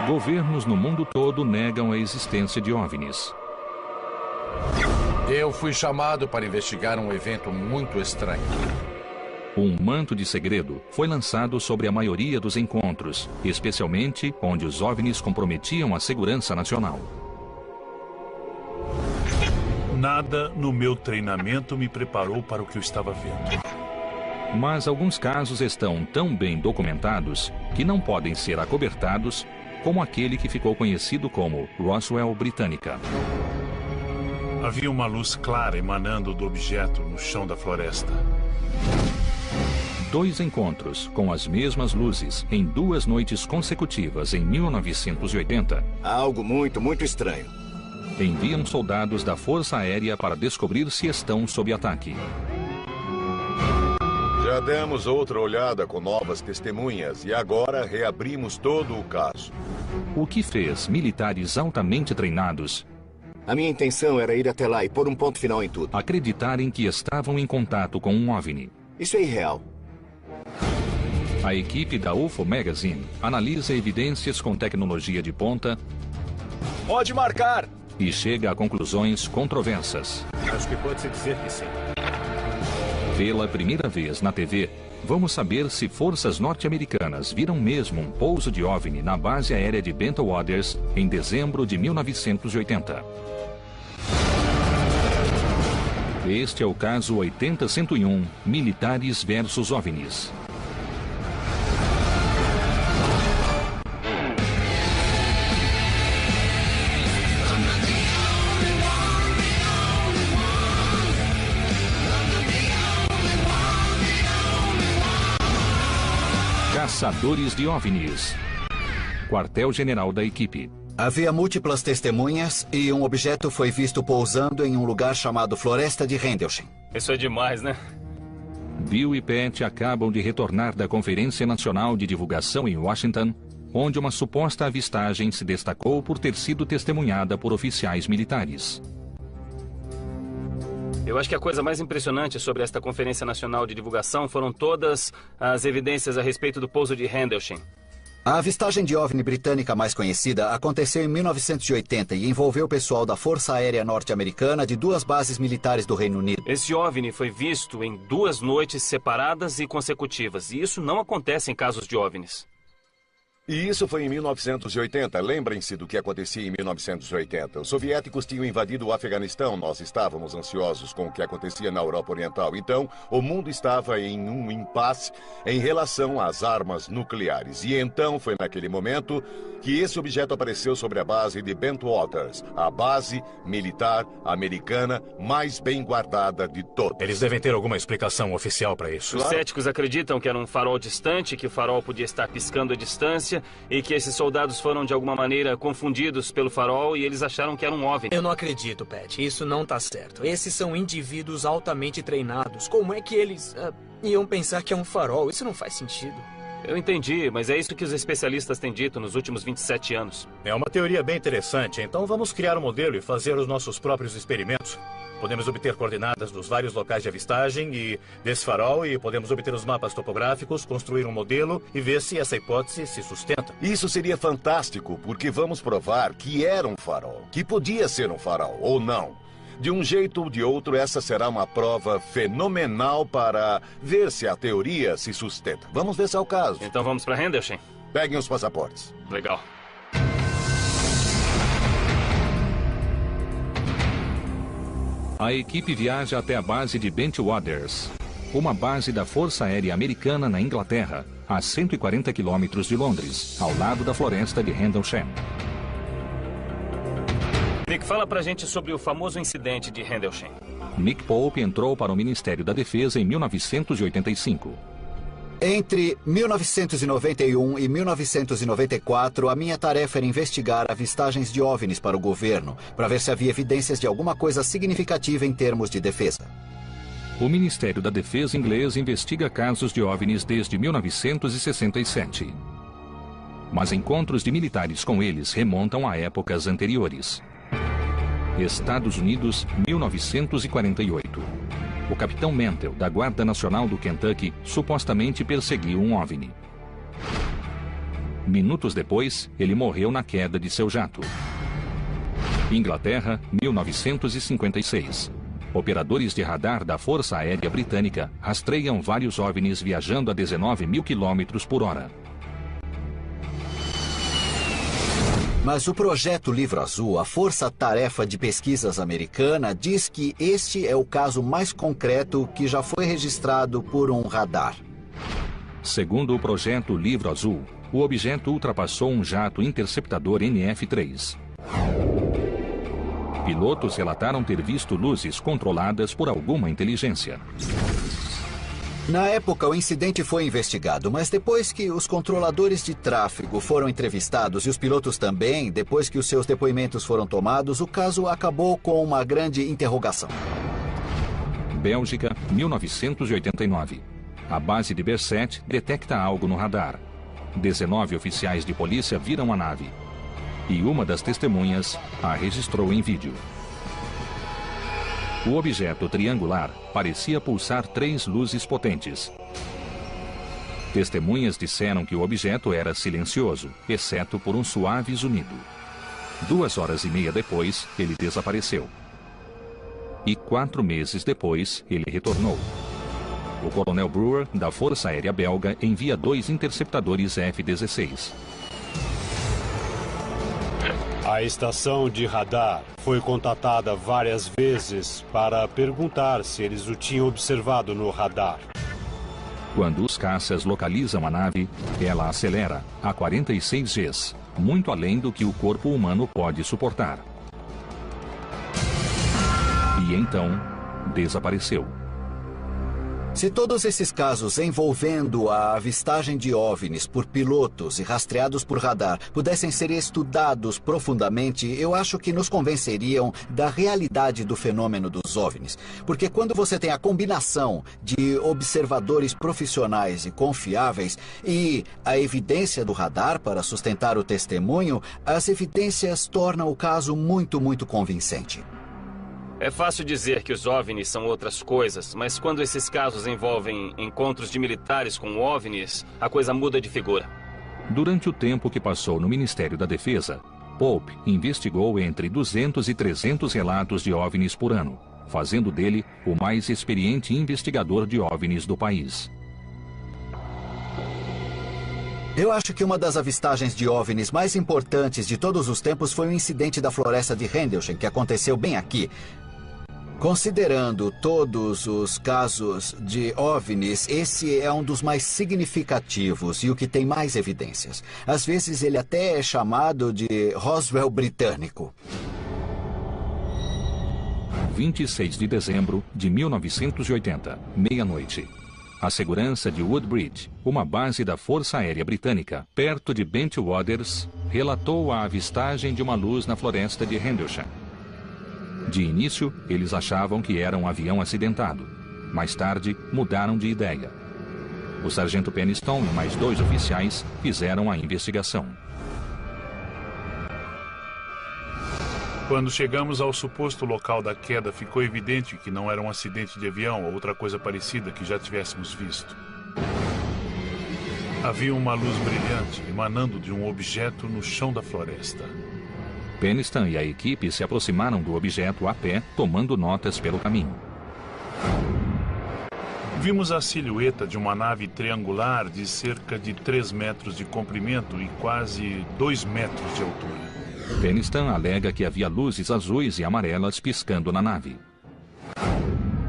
Governos no mundo todo negam a existência de OVNIs. Eu fui chamado para investigar um evento muito estranho. Um manto de segredo foi lançado sobre a maioria dos encontros, especialmente onde os OVNIs comprometiam a segurança nacional. Nada no meu treinamento me preparou para o que eu estava vendo. Mas alguns casos estão tão bem documentados que não podem ser acobertados, como aquele que ficou conhecido como Roswell Britânica. Havia uma luz clara emanando do objeto no chão da floresta. 2 encontros com as mesmas luzes em 2 noites consecutivas em 1980. Algo muito estranho. Enviam soldados da Força Aérea para descobrir se estão sob ataque. Já demos outra olhada com novas testemunhas e agora reabrimos todo o caso. O que fez militares altamente treinados A minha intenção era ir até lá e pôr um ponto final em tudo. acreditarem que estavam em contato com um OVNI. Isso é irreal. A equipe da UFO Magazine analisa evidências com tecnologia de ponta Pode marcar! e chega a conclusões controversas. Acho que pode-se dizer que sim. Pela primeira vez na TV, vamos saber se forças norte-americanas viram mesmo um pouso de OVNI na base aérea de Bentall Waters em dezembro de 1980. Este é o caso 80-101, Militares versus OVNIs. Caçadores de OVNIs. Quartel-general da equipe. Havia múltiplas testemunhas e um objeto foi visto pousando em um lugar chamado Floresta de Rendlesham. Isso é demais, né? Bill e Pat acabam de retornar da Conferência Nacional de Divulgação em Washington, onde uma suposta avistagem se destacou por ter sido testemunhada por oficiais militares. Eu acho que a coisa mais impressionante sobre esta Conferência Nacional de Divulgação foram todas as evidências a respeito do pouso de Rendlesham. A avistagem de OVNI britânica mais conhecida aconteceu em 1980 e envolveu o pessoal da Força Aérea Norte-Americana de 2 bases militares do Reino Unido. Esse OVNI foi visto em 2 noites separadas e consecutivas, e isso não acontece em casos de OVNIs. E isso foi em 1980. Lembrem-se do que acontecia em 1980. Os soviéticos tinham invadido o Afeganistão. Nós estávamos ansiosos com o que acontecia na Europa Oriental. Então, o mundo estava em um impasse em relação às armas nucleares. E então foi naquele momento que esse objeto apareceu sobre a base de Bentall Waters, a base militar americana mais bem guardada de todas. Eles devem ter alguma explicação oficial para isso. Os céticos acreditam que era um farol distante, que o farol podia estar piscando à distância e que esses soldados foram de alguma maneira confundidos pelo farol e eles acharam que era um OVNI. Eu não acredito, Pat. Isso não tá certo. Esses são indivíduos altamente treinados. Como é que eles iam pensar que é um farol? Isso não faz sentido. Eu entendi, mas é isso que os especialistas têm dito nos últimos 27 anos. É uma teoria bem interessante, então vamos criar um modelo e fazer os nossos próprios experimentos. Podemos obter coordenadas dos vários locais de avistagem e desse farol e podemos obter os mapas topográficos, construir um modelo e ver se essa hipótese se sustenta. Isso seria fantástico, porque vamos provar que era um farol, que podia ser um farol ou não. De um jeito ou de outro, essa será uma prova fenomenal para ver se a teoria se sustenta. Vamos ver se é o caso. Então vamos para Rendlesham? Peguem os passaportes. Legal. A equipe viaja até a base de Bentall Waters, uma base da Força Aérea Americana na Inglaterra, a 140 quilômetros de Londres, ao lado da floresta de Rendlesham. Nick, fala pra gente sobre o famoso incidente de Rendlesham. Nick Pope entrou para o Ministério da Defesa em 1985. Entre 1991 e 1994, a minha tarefa era investigar avistagens de OVNIs para o governo, para ver se havia evidências de alguma coisa significativa em termos de defesa. O Ministério da Defesa inglês investiga casos de OVNIs desde 1967. Mas encontros de militares com eles remontam a épocas anteriores. Estados Unidos, 1948. O capitão Mantell, da Guarda Nacional do Kentucky, supostamente perseguiu um OVNI. Minutos depois, ele morreu na queda de seu jato. Inglaterra, 1956. Operadores de radar da Força Aérea Britânica rastreiam vários OVNIs viajando a 19 mil quilômetros por hora. Mas o projeto Livro Azul, a Força-Tarefa de Pesquisas americana, diz que este é o caso mais concreto que já foi registrado por um radar. Segundo o projeto Livro Azul, o objeto ultrapassou um jato interceptador NF-3. Pilotos relataram ter visto luzes controladas por alguma inteligência. Na época, o incidente foi investigado, mas depois que os controladores de tráfego foram entrevistados e os pilotos também, depois que os seus depoimentos foram tomados, o caso acabou com uma grande interrogação. Bélgica, 1989. A base de Berset detecta algo no radar. 19 oficiais de polícia viram a nave. E uma das testemunhas a registrou em vídeo. O objeto triangular parecia pulsar 3 luzes potentes. Testemunhas disseram que o objeto era silencioso, exceto por um suave zunido. 2 horas e meia depois, ele desapareceu. E 4 meses depois, ele retornou. O coronel Brewer, da Força Aérea Belga, envia 2 interceptadores F-16. A estação de radar foi contatada várias vezes para perguntar se eles o tinham observado no radar. Quando os caças localizam a nave, ela acelera a 46 Gs, muito além do que o corpo humano pode suportar. E então, desapareceu. Se todos esses casos envolvendo a avistagem de OVNIs por pilotos e rastreados por radar pudessem ser estudados profundamente, eu acho que nos convenceriam da realidade do fenômeno dos OVNIs. Porque quando você tem a combinação de observadores profissionais e confiáveis e a evidência do radar para sustentar o testemunho, as evidências tornam o caso muito, muito convincente. É fácil dizer que os OVNIs são outras coisas, mas quando esses casos envolvem encontros de militares com OVNIs, a coisa muda de figura. Durante o tempo que passou no Ministério da Defesa, Pope investigou entre 200 e 300 relatos de OVNIs por ano, fazendo dele o mais experiente investigador de OVNIs do país. Eu acho que uma das avistagens de OVNIs mais importantes de todos os tempos foi o incidente da floresta de Rendlesham, que aconteceu bem aqui. Considerando todos os casos de OVNIs, esse é um dos mais significativos e o que tem mais evidências. Às vezes ele até é chamado de Roswell britânico. 26 de dezembro de 1980, meia-noite. A segurança de Woodbridge, uma base da Força Aérea Britânica, perto de Bentwaters, relatou a avistagem de uma luz na floresta de Rendlesham. De início, eles achavam que era um avião acidentado. Mais tarde, mudaram de ideia. O sargento Peniston e mais 2 oficiais fizeram a investigação. Quando chegamos ao suposto local da queda, ficou evidente que não era um acidente de avião ou outra coisa parecida que já tivéssemos visto. Havia uma luz brilhante emanando de um objeto no chão da floresta. Peniston e a equipe se aproximaram do objeto a pé, tomando notas pelo caminho. Vimos a silhueta de uma nave triangular de cerca de 3 metros de comprimento e quase 2 metros de altura. Peniston alega que havia luzes azuis e amarelas piscando na nave.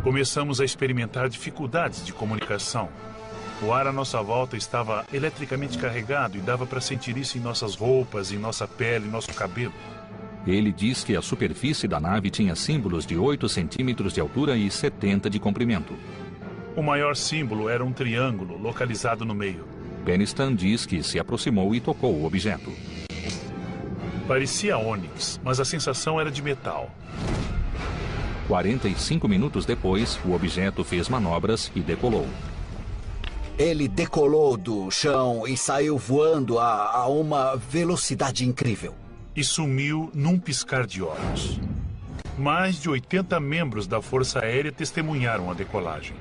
Começamos a experimentar dificuldades de comunicação. O ar à nossa volta estava eletricamente carregado e dava para sentir isso em nossas roupas, em nossa pele, em nosso cabelo. Ele diz que a superfície da nave tinha símbolos de 8 centímetros de altura e 70 de comprimento. O maior símbolo era um triângulo localizado no meio. Peniston diz que se aproximou e tocou o objeto. Parecia ônix, mas a sensação era de metal. 45 minutos depois, o objeto fez manobras e decolou. Ele decolou do chão e saiu voando a uma velocidade incrível. E sumiu num piscar de olhos. Mais de 80 membros da Força Aérea testemunharam a decolagem.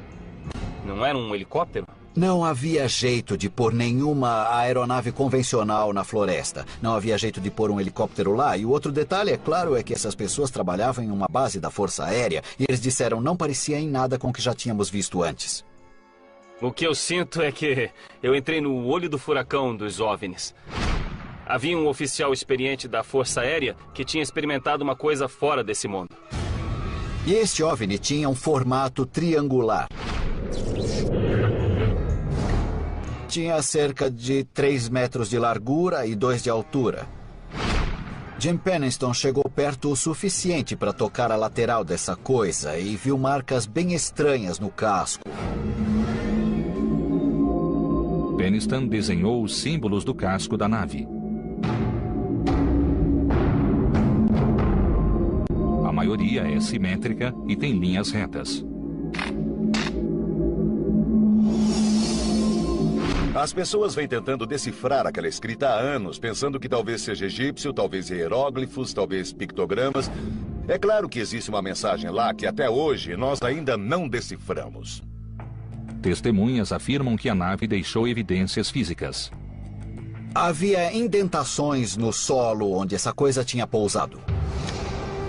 Não era um helicóptero? Não havia jeito de pôr nenhuma aeronave convencional na floresta. Não havia jeito de pôr um helicóptero lá. E o outro detalhe, é claro, é que essas pessoas trabalhavam em uma base da Força Aérea e eles disseram não parecia em nada com o que já tínhamos visto antes. O que eu sinto é que eu entrei no olho do furacão dos OVNIs. Havia um oficial experiente da Força Aérea que tinha experimentado uma coisa fora desse mundo. E este OVNI tinha um formato triangular. Tinha cerca de 3 metros de largura e 2 de altura. Jim Penniston chegou perto o suficiente para tocar a lateral dessa coisa e viu marcas bem estranhas no casco. Penniston desenhou os símbolos do casco da nave. A maioria é simétrica e tem linhas retas. As pessoas vêm tentando decifrar aquela escrita há anos, pensando que talvez seja egípcio, talvez hieróglifos, talvez pictogramas. É claro que existe uma mensagem lá que até hoje nós ainda não deciframos. Testemunhas afirmam que a nave deixou evidências físicas. Havia indentações no solo onde essa coisa tinha pousado.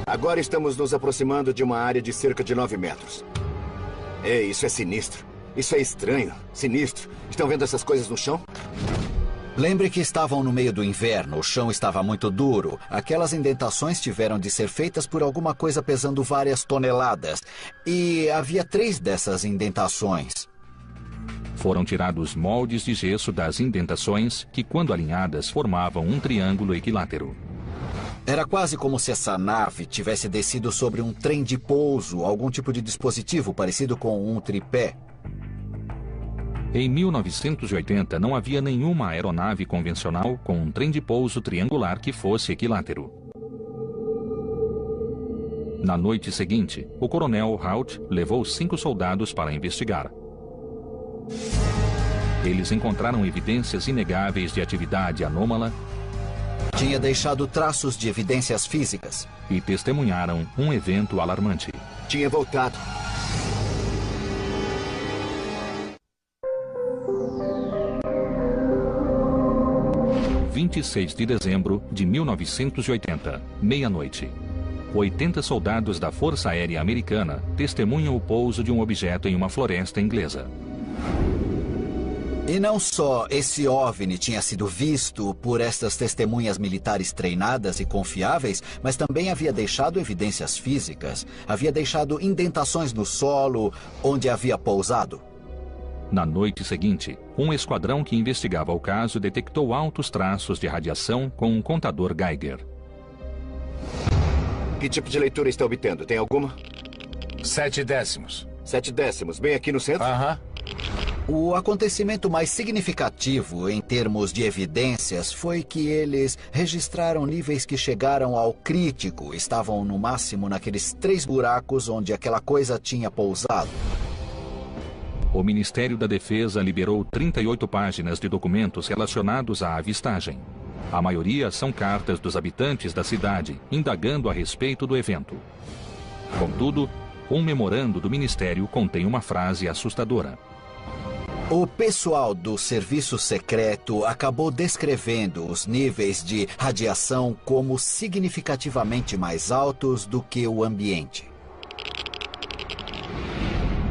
Agora estamos nos aproximando de uma área de cerca de 9 metros. Ei, isso é sinistro. Isso é estranho, sinistro. Estão vendo essas coisas no chão? Lembre que estavam no meio do inverno, o chão estava muito duro. Aquelas indentações tiveram de ser feitas por alguma coisa pesando várias toneladas. E havia 3 dessas indentações. Foram tirados moldes de gesso das indentações que, quando alinhadas, formavam um triângulo equilátero. Era quase como se essa nave tivesse descido sobre um trem de pouso, algum tipo de dispositivo parecido com um tripé. Em 1980, não havia nenhuma aeronave convencional com um trem de pouso triangular que fosse equilátero. Na noite seguinte, o coronel Hout levou 5 soldados para investigar. Eles encontraram evidências inegáveis de atividade anômala. Tinha deixado traços de evidências físicas. E testemunharam um evento alarmante. Tinha voltado. Em 26 de dezembro de 1980, meia-noite. 80 soldados da Força Aérea Americana testemunham o pouso de um objeto em uma floresta inglesa. E não só esse OVNI tinha sido visto por estas testemunhas militares treinadas e confiáveis, mas também havia deixado evidências físicas. Havia deixado indentações no solo onde havia pousado. Na noite seguinte, um esquadrão que investigava o caso detectou altos traços de radiação com um contador Geiger. Que tipo de leitura está obtendo? Tem alguma? 7 décimos. 7 décimos, bem aqui no centro? Aham. O acontecimento mais significativo em termos de evidências foi que eles registraram níveis que chegaram ao crítico. Estavam no máximo naqueles 3 buracos onde aquela coisa tinha pousado. O Ministério da Defesa liberou 38 páginas de documentos relacionados à avistagem. A maioria são cartas dos habitantes da cidade, indagando a respeito do evento. Contudo, um memorando do Ministério contém uma frase assustadora. O pessoal do serviço secreto acabou descrevendo os níveis de radiação como significativamente mais altos do que o ambiente.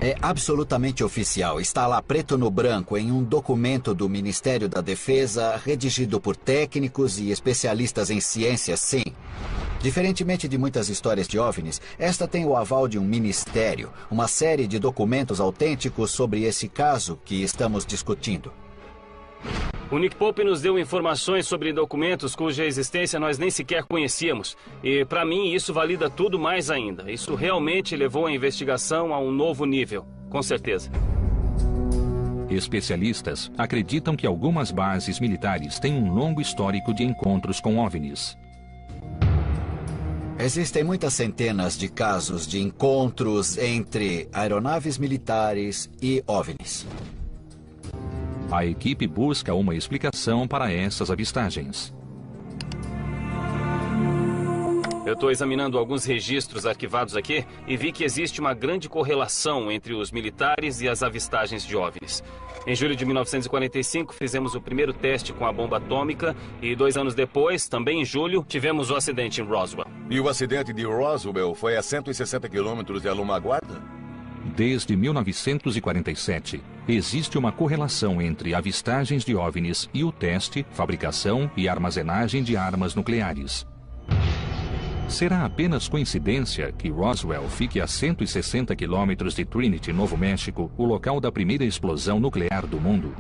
É absolutamente oficial. Está lá preto no branco em um documento do Ministério da Defesa, redigido por técnicos e especialistas em ciências, sim. Diferentemente de muitas histórias de OVNIs, esta tem o aval de um ministério, uma série de documentos autênticos sobre esse caso que estamos discutindo. O Nick Pope nos deu informações sobre documentos cuja existência nós nem sequer conhecíamos. E, para mim, isso valida tudo mais ainda. Isso realmente levou a investigação a um novo nível, com certeza. Especialistas acreditam que algumas bases militares têm um longo histórico de encontros com OVNIs. Existem muitas centenas de casos de encontros entre aeronaves militares e OVNIs. A equipe busca uma explicação para essas avistagens. Eu estou examinando alguns registros arquivados aqui e vi que existe uma grande correlação entre os militares e as avistagens de OVNIs. Em julho de 1945, fizemos o primeiro teste com a bomba atômica e 2 anos depois, também em julho, tivemos o acidente em Roswell. E o acidente de Roswell foi a 160 quilômetros de Alumaguarda? Desde 1947, existe uma correlação entre avistagens de OVNIs e o teste, fabricação e armazenagem de armas nucleares. Será apenas coincidência que Roswell fique a 160 quilômetros de Trinity, Novo México, o local da primeira explosão nuclear do mundo?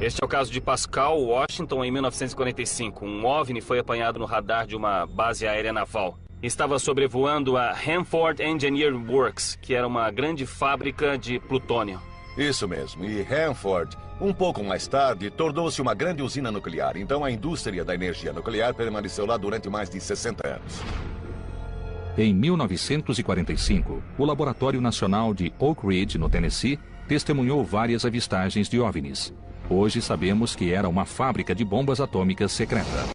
Este é o caso de Pascal, Washington, em 1945. Um OVNI foi apanhado no radar de uma base aérea naval. Estava sobrevoando a Hanford Engineering Works, que era uma grande fábrica de plutônio. Isso mesmo. E Hanford, um pouco mais tarde, tornou-se uma grande usina nuclear. Então a indústria da energia nuclear permaneceu lá durante mais de 60 anos. Em 1945, o Laboratório Nacional de Oak Ridge, no Tennessee, testemunhou várias avistagens de OVNIs. Hoje sabemos que era uma fábrica de bombas atômicas secreta.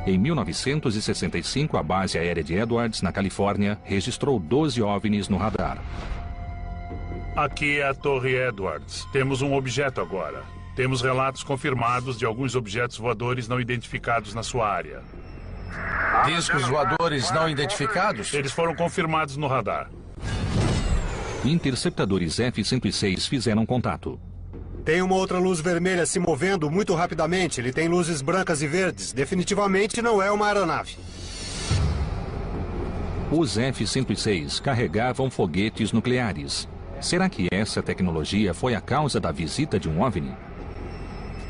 Em 1965, a base aérea de Edwards, na Califórnia, registrou 12 OVNIs no radar. Aqui é a Torre Edwards. Temos um objeto agora. Temos relatos confirmados de alguns objetos voadores não identificados na sua área. Discos voadores não identificados? Eles foram confirmados no radar. Interceptadores F-106 fizeram contato. Tem uma outra luz vermelha se movendo muito rapidamente. Ele tem luzes brancas e verdes. Definitivamente não é uma aeronave. Os F-106 carregavam foguetes nucleares. Será que essa tecnologia foi a causa da visita de um OVNI?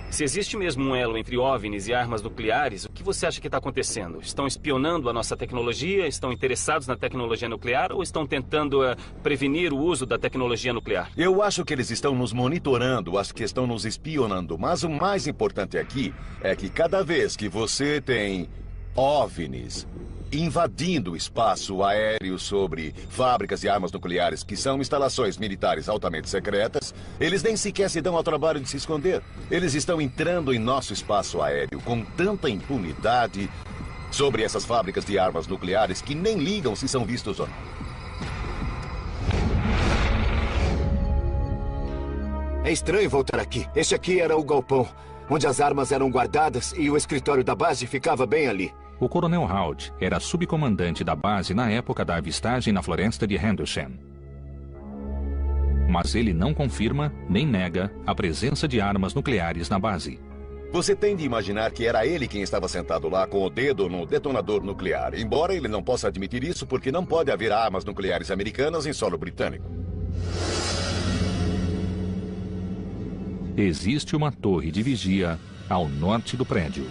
Se existe mesmo um elo entre OVNIs e armas nucleares, o que você acha que está acontecendo? Estão espionando a nossa tecnologia? Estão interessados na tecnologia nuclear? Ou estão tentando prevenir o uso da tecnologia nuclear? Eu acho que eles estão nos monitorando, acho que estão nos espionando. Mas o mais importante aqui é que cada vez que você tem OVNIs invadindo o espaço aéreo sobre fábricas de armas nucleares, que são instalações militares altamente secretas, eles nem sequer se dão ao trabalho de se esconder. Eles estão entrando em nosso espaço aéreo com tanta impunidade sobre essas fábricas de armas nucleares que nem ligam se são vistos ou não. É estranho voltar aqui. Este aqui era o galpão, onde as armas eram guardadas e o escritório da base ficava bem ali. O coronel Hout era subcomandante da base na época da avistagem na floresta de Rendlesham. Mas ele não confirma nem nega a presença de armas nucleares na base. Você tem de imaginar que era ele quem estava sentado lá com o dedo no detonador nuclear, embora ele não possa admitir isso porque não pode haver armas nucleares americanas em solo britânico. Existe uma torre de vigia ao norte do prédio.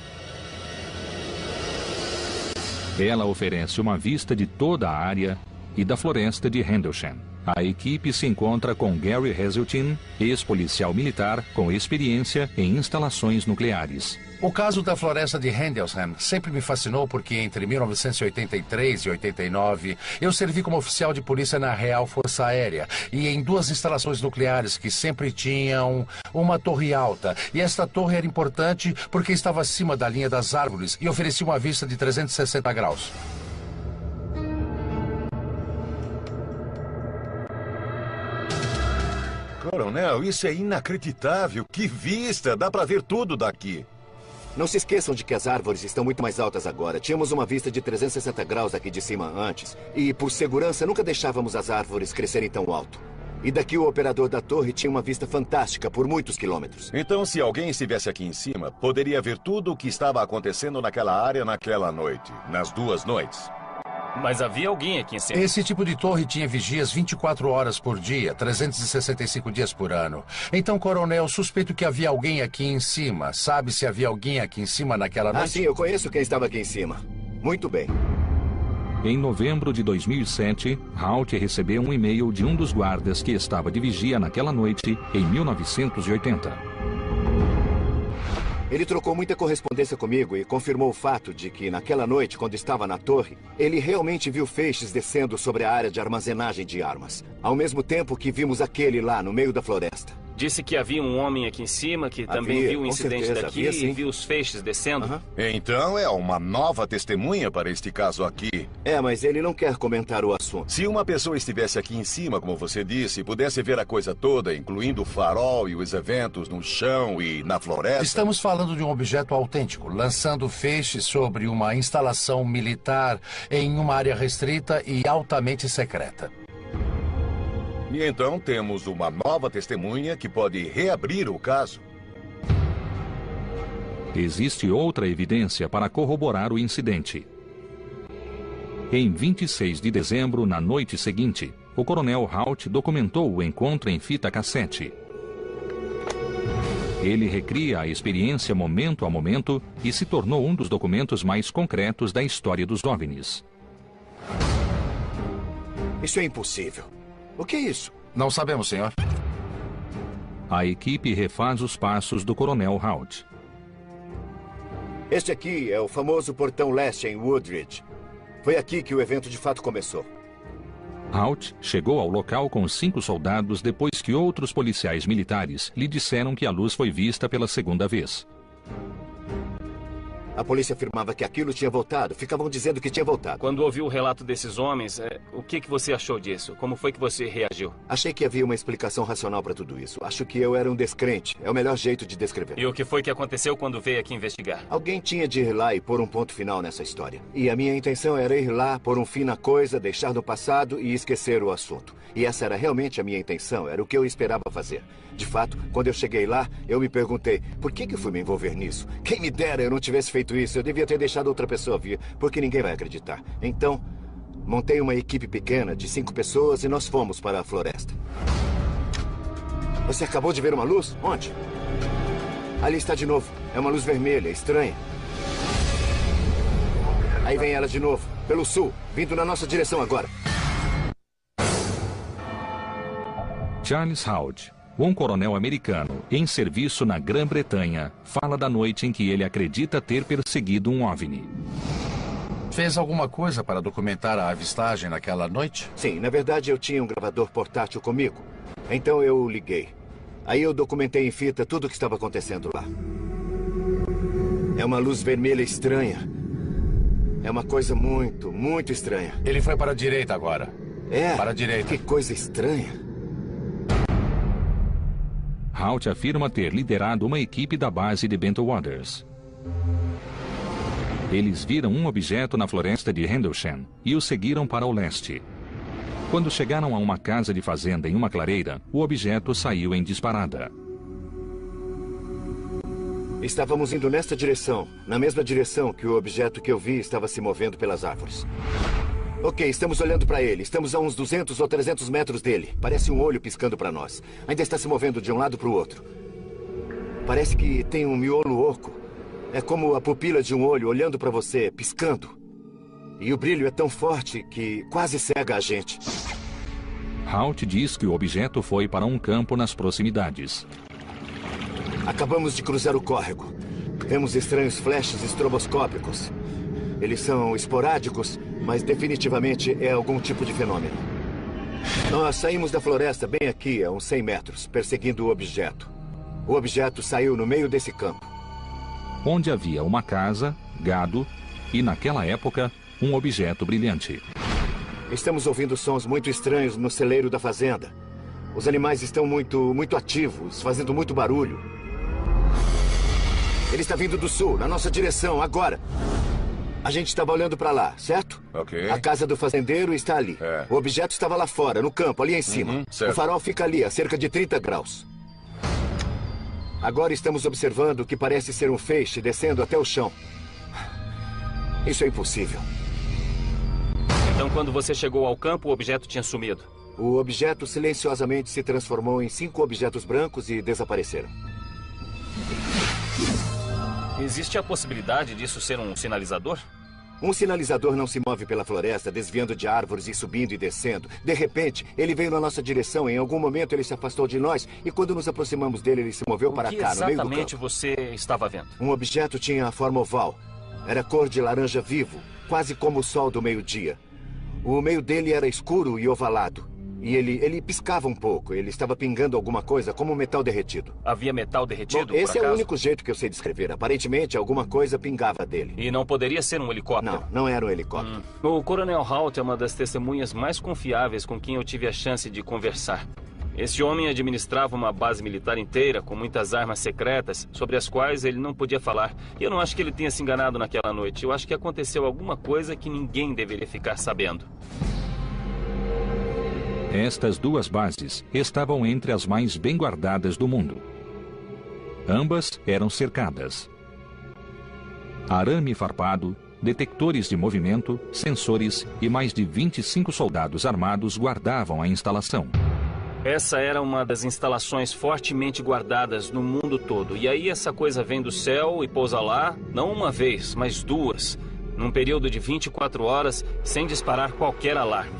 Ela oferece uma vista de toda a área e da floresta de Rendlesham. A equipe se encontra com Gary Hazeltine, ex-policial militar com experiência em instalações nucleares. O caso da floresta de Rendlesham sempre me fascinou porque entre 1983 e 89 eu servi como oficial de polícia na Real Força Aérea e em 2 instalações nucleares que sempre tinham uma torre alta. E esta torre era importante porque estava acima da linha das árvores e oferecia uma vista de 360 graus. Coronel, isso é inacreditável. Que vista! Dá para ver tudo daqui. Não se esqueçam de que as árvores estão muito mais altas agora. Tínhamos uma vista de 360 graus aqui de cima antes. E, por segurança, nunca deixávamos as árvores crescerem tão alto. E daqui o operador da torre tinha uma vista fantástica por muitos quilômetros. Então, se alguém estivesse aqui em cima, poderia ver tudo o que estava acontecendo naquela área naquela noite. Nas 2 noites. Mas havia alguém aqui em cima. Esse tipo de torre tinha vigias 24 horas por dia, 365 dias por ano. Então, coronel, suspeito que havia alguém aqui em cima. Sabe se havia alguém aqui em cima naquela noite? Ah, sim, eu conheço quem estava aqui em cima. Muito bem. Em novembro de 2007, Hout recebeu um e-mail de um dos guardas que estava de vigia naquela noite em 1980. Ele trocou muita correspondência comigo e confirmou o fato de que, naquela noite, quando estava na torre, ele realmente viu feixes descendo sobre a área de armazenagem de armas. Ao mesmo tempo que vimos aquele lá no meio da floresta. Disse que havia um homem aqui em cima que também viu o incidente daqui e viu os feixes descendo. Então é uma nova testemunha para este caso aqui. É, mas ele não quer comentar o assunto. Se uma pessoa estivesse aqui em cima, como você disse, pudesse ver a coisa toda, incluindo o farol e os eventos no chão e na floresta... Estamos falando de um objeto autêntico, lançando feixes sobre uma instalação militar em uma área restrita e altamente secreta. E então temos uma nova testemunha que pode reabrir o caso. Existe outra evidência para corroborar o incidente. Em 26 de dezembro, na noite seguinte, o coronel Haut documentou o encontro em fita cassete. Ele recria a experiência momento a momento e se tornou um dos documentos mais concretos da história dos OVNIs. Isso é impossível. O que é isso? Não sabemos, senhor. A equipe refaz os passos do coronel Haut. Este aqui é o famoso portão leste em Woodridge. Foi aqui que o evento de fato começou. Haut chegou ao local com 5 soldados depois que outros policiais militares lhe disseram que a luz foi vista pela segunda vez. A polícia afirmava que aquilo tinha voltado. Ficavam dizendo que tinha voltado. Quando ouviu o relato desses homens, o que você achou disso? Como foi que você reagiu? Achei que havia uma explicação racional para tudo isso. Acho que eu era um descrente. É o melhor jeito de descrever. E o que foi que aconteceu quando veio aqui investigar? Alguém tinha de ir lá e pôr um ponto final nessa história. E a minha intenção era ir lá, pôr um fim na coisa, deixar no passado e esquecer o assunto. E essa era realmente a minha intenção. Era o que eu esperava fazer. De fato, quando eu cheguei lá, eu me perguntei, por que eu fui me envolver nisso? Quem me dera eu não tivesse feito isso. Eu devia ter deixado outra pessoa vir, porque ninguém vai acreditar. Então, montei uma equipe pequena de 5 pessoas e nós fomos para a floresta. Você acabou de ver uma luz? Onde? Ali está de novo. É uma luz vermelha, estranha. Aí vem ela de novo, pelo sul, vindo na nossa direção agora. Charles Haut, um coronel americano em serviço na Grã-Bretanha, fala da noite em que ele acredita ter perseguido um OVNI. Fez alguma coisa para documentar a avistagem naquela noite? Sim, na verdade eu tinha um gravador portátil comigo. Então eu liguei. Aí eu documentei em fita tudo o que estava acontecendo lá. É uma luz vermelha estranha. É uma coisa muito, muito estranha. Ele foi para a direita agora. É? Para a direita. Que coisa estranha. Haut afirma ter liderado uma equipe da base de Bento Waters. Eles viram um objeto na floresta de Rendlesham e o seguiram para o leste. Quando chegaram a uma casa de fazenda em uma clareira, o objeto saiu em disparada. Estávamos indo nesta direção, na mesma direção que o objeto que eu vi estava se movendo pelas árvores. Ok, estamos olhando para ele. Estamos a uns 200 ou 300 metros dele. Parece um olho piscando para nós. Ainda está se movendo de um lado para o outro. Parece que tem um miolo oco. É como a pupila de um olho olhando para você, piscando. E o brilho é tão forte que quase cega a gente. Haut diz que o objeto foi para um campo nas proximidades. Acabamos de cruzar o córrego. Vemos estranhos flashes estroboscópicos. Eles são esporádicos, mas definitivamente é algum tipo de fenômeno. Nós saímos da floresta bem aqui, a uns 100 metros, perseguindo o objeto. O objeto saiu no meio desse campo. Onde havia uma casa, gado e, naquela época, um objeto brilhante. Estamos ouvindo sons muito estranhos no celeiro da fazenda. Os animais estão muito ativos, fazendo muito barulho. Ele está vindo do sul, na nossa direção, agora. A gente estava olhando para lá, certo? Ok. A casa do fazendeiro está ali. É. O objeto estava lá fora, no campo, ali em cima. Certo. O farol fica ali, a cerca de 30 graus. Agora estamos observando o que parece ser um feixe descendo até o chão. Isso é impossível. Então, quando você chegou ao campo, o objeto tinha sumido. O objeto silenciosamente se transformou em 5 objetos brancos e desapareceram. Existe a possibilidade disso ser um sinalizador? Um sinalizador não se move pela floresta, desviando de árvores e subindo e descendo. De repente, ele veio na nossa direção. Em algum momento, ele se afastou de nós. E quando nos aproximamos dele, ele se moveu para cá, no meio do campo. O que exatamente você estava vendo? Um objeto tinha a forma oval. Era cor de laranja vivo, quase como o sol do meio-dia. O meio dele era escuro e ovalado. E ele piscava um pouco. Ele estava pingando alguma coisa, como metal derretido. Havia metal derretido, Bom, esse por é acaso? o único jeito que eu sei descrever. Aparentemente, alguma coisa pingava dele. E não poderia ser um helicóptero? Não era um helicóptero. O Coronel Halt é uma das testemunhas mais confiáveis com quem eu tive a chance de conversar. Esse homem administrava uma base militar inteira, com muitas armas secretas, sobre as quais ele não podia falar. E eu não acho que ele tenha se enganado naquela noite. Eu acho que aconteceu alguma coisa que ninguém deveria ficar sabendo. Estas duas bases estavam entre as mais bem guardadas do mundo. Ambas eram cercadas. Arame farpado, detectores de movimento, sensores e mais de 25 soldados armados guardavam a instalação. Essa era uma das instalações fortemente guardadas no mundo todo. E aí essa coisa vem do céu e pousa lá, não uma vez, mas duas, num período de 24 horas, sem disparar qualquer alarme.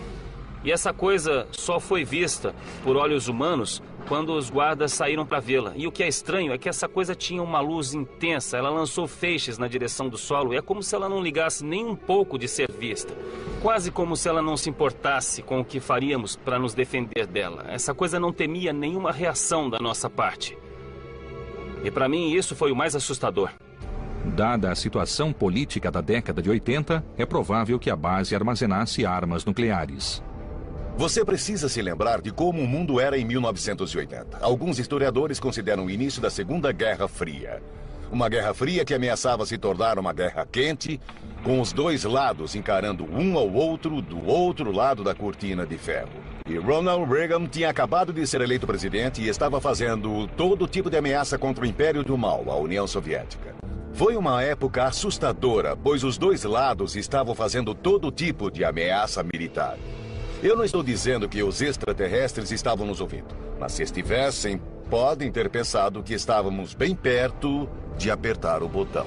E essa coisa só foi vista por olhos humanos quando os guardas saíram para vê-la. E o que é estranho é que essa coisa tinha uma luz intensa. Ela lançou feixes na direção do solo e é como se ela não ligasse nem um pouco de ser vista. Quase como se ela não se importasse com o que faríamos para nos defender dela. Essa coisa não temia nenhuma reação da nossa parte. E para mim isso foi o mais assustador. Dada a situação política da década de 80, é provável que a base armazenasse armas nucleares. Você precisa se lembrar de como o mundo era em 1980. Alguns historiadores consideram o início da Segunda Guerra Fria. Uma guerra fria que ameaçava se tornar uma guerra quente, com os dois lados encarando um ao outro do outro lado da cortina de ferro. E Ronald Reagan tinha acabado de ser eleito presidente e estava fazendo todo tipo de ameaça contra o Império do Mal, a União Soviética. Foi uma época assustadora, pois os dois lados estavam fazendo todo tipo de ameaça militar. Eu não estou dizendo que os extraterrestres estavam nos ouvindo, mas se estivessem, podem ter pensado que estávamos bem perto de apertar o botão.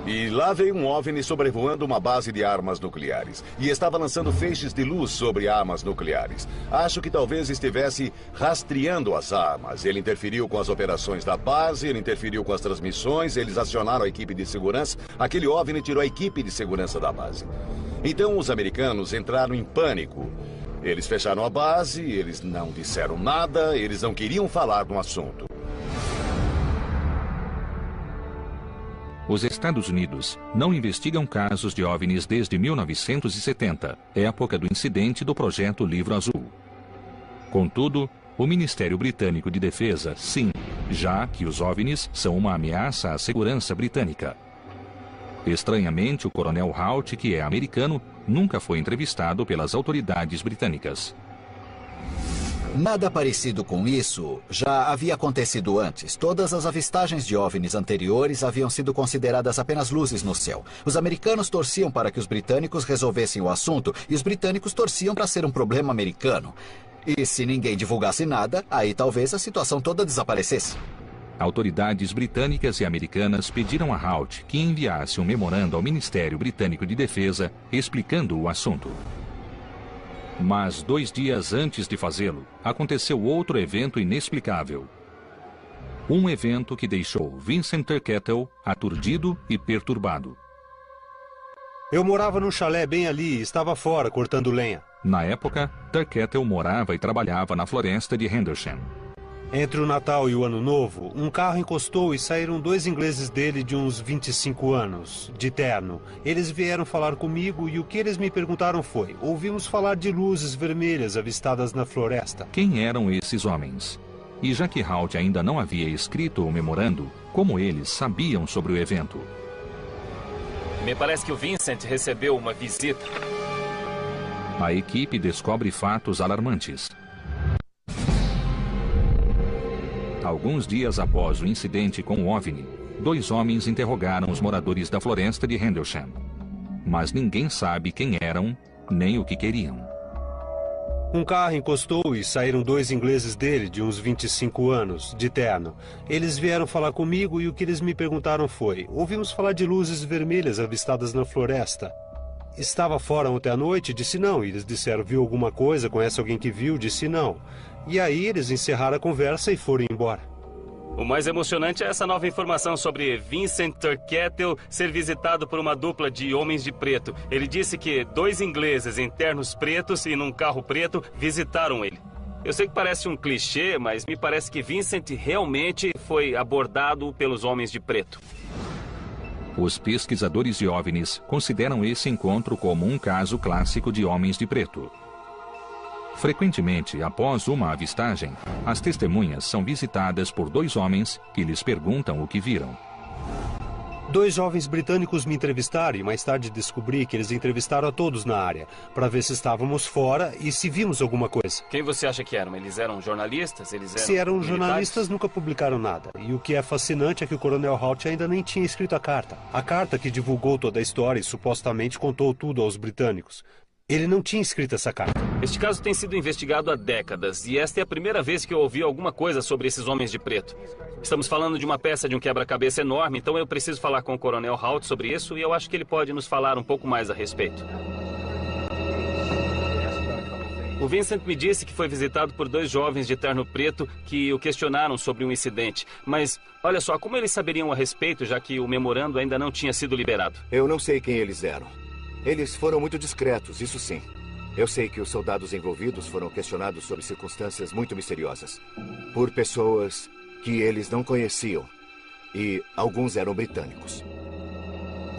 E lá veio um OVNI sobrevoando uma base de armas nucleares e estava lançando feixes de luz sobre armas nucleares. Acho que talvez estivesse rastreando as armas. Ele interferiu com as operações da base, ele interferiu com as transmissões, eles acionaram a equipe de segurança. Aquele OVNI tirou a equipe de segurança da base. Então os americanos entraram em pânico. Eles fecharam a base, eles não disseram nada, eles não queriam falar no assunto. Os Estados Unidos não investigam casos de OVNIs desde 1970, época do incidente do Projeto Livro Azul. Contudo, o Ministério Britânico de Defesa, sim, já que os OVNIs são uma ameaça à segurança britânica. Estranhamente, o Coronel Halt, que é americano, nunca foi entrevistado pelas autoridades britânicas. Nada parecido com isso já havia acontecido antes. Todas as avistagens de OVNIs anteriores haviam sido consideradas apenas luzes no céu. Os americanos torciam para que os britânicos resolvessem o assunto e os britânicos torciam para ser um problema americano. E se ninguém divulgasse nada, aí talvez a situação toda desaparecesse. Autoridades britânicas e americanas pediram a Halt que enviasse um memorando ao Ministério Britânico de Defesa explicando o assunto. Mas 2 dias antes de fazê-lo, aconteceu outro evento inexplicável. Um evento que deixou Vincent Turkettle aturdido e perturbado. Eu morava num chalé bem ali e estava fora cortando lenha. Na época, Turkettle morava e trabalhava na floresta de Henderson. Entre o Natal e o Ano Novo, um carro encostou e saíram 2 ingleses dele de uns 25 anos, de terno. Eles vieram falar comigo e o que eles me perguntaram foi: ouvimos falar de luzes vermelhas avistadas na floresta. Quem eram esses homens? E já que Halt ainda não havia escrito o memorando, como eles sabiam sobre o evento? Me parece que o Vincent recebeu uma visita. A equipe descobre fatos alarmantes. Alguns dias após o incidente com o OVNI, 2 homens interrogaram os moradores da floresta de Henderson. Mas ninguém sabe quem eram, nem o que queriam. Um carro encostou e saíram 2 ingleses dele, de uns 25 anos, de terno. Eles vieram falar comigo e o que eles me perguntaram foi: ouvimos falar de luzes vermelhas avistadas na floresta. Estava fora ontem à noite? Disse não. E eles disseram: viu alguma coisa? Conhece alguém que viu? Disse não. E aí eles encerraram a conversa e foram embora. O mais emocionante é essa nova informação sobre Vincent Turkettle ser visitado por uma dupla de homens de preto. Ele disse que 2 ingleses em ternos pretos e num carro preto visitaram ele. Eu sei que parece um clichê, mas me parece que Vincent realmente foi abordado pelos homens de preto. Os pesquisadores de OVNIs consideram esse encontro como um caso clássico de homens de preto. Frequentemente, após uma avistagem, as testemunhas são visitadas por 2 homens que lhes perguntam o que viram. 2 jovens britânicos me entrevistaram e mais tarde descobri que eles entrevistaram a todos na área, para ver se estávamos fora e se vimos alguma coisa. Quem você acha que eram? Eles eram jornalistas? Se eram jornalistas, nunca publicaram nada. E o que é fascinante é que o Coronel Halt ainda nem tinha escrito a carta. A carta que divulgou toda a história e supostamente contou tudo aos britânicos. Ele não tinha escrito essa carta. Este caso tem sido investigado há décadas e esta é a primeira vez que eu ouvi alguma coisa sobre esses homens de preto. Estamos falando de uma peça de um quebra-cabeça enorme, então eu preciso falar com o Coronel Halt sobre isso e eu acho que ele pode nos falar um pouco mais a respeito. O Vincent me disse que foi visitado por 2 jovens de terno preto que o questionaram sobre um incidente. Mas, olha só, como eles saberiam a respeito, já que o memorando ainda não tinha sido liberado? Eu não sei quem eles eram. Eles foram muito discretos, isso sim. Eu sei que os soldados envolvidos foram questionados sobre circunstâncias muito misteriosas. Por pessoas que eles não conheciam. E alguns eram britânicos.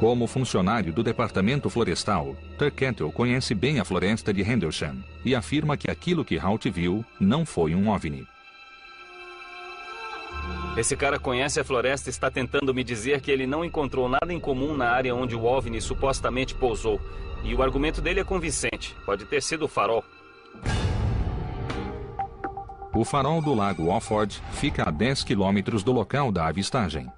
Como funcionário do Departamento Florestal, Turkettle conhece bem a floresta de Rendlesham e afirma que aquilo que Halt viu não foi um OVNI. Esse cara conhece a floresta e está tentando me dizer que ele não encontrou nada em comum na área onde o OVNI supostamente pousou. E o argumento dele é convincente. Pode ter sido o farol. O farol do Lago Offord fica a 10 quilômetros do local da avistagem.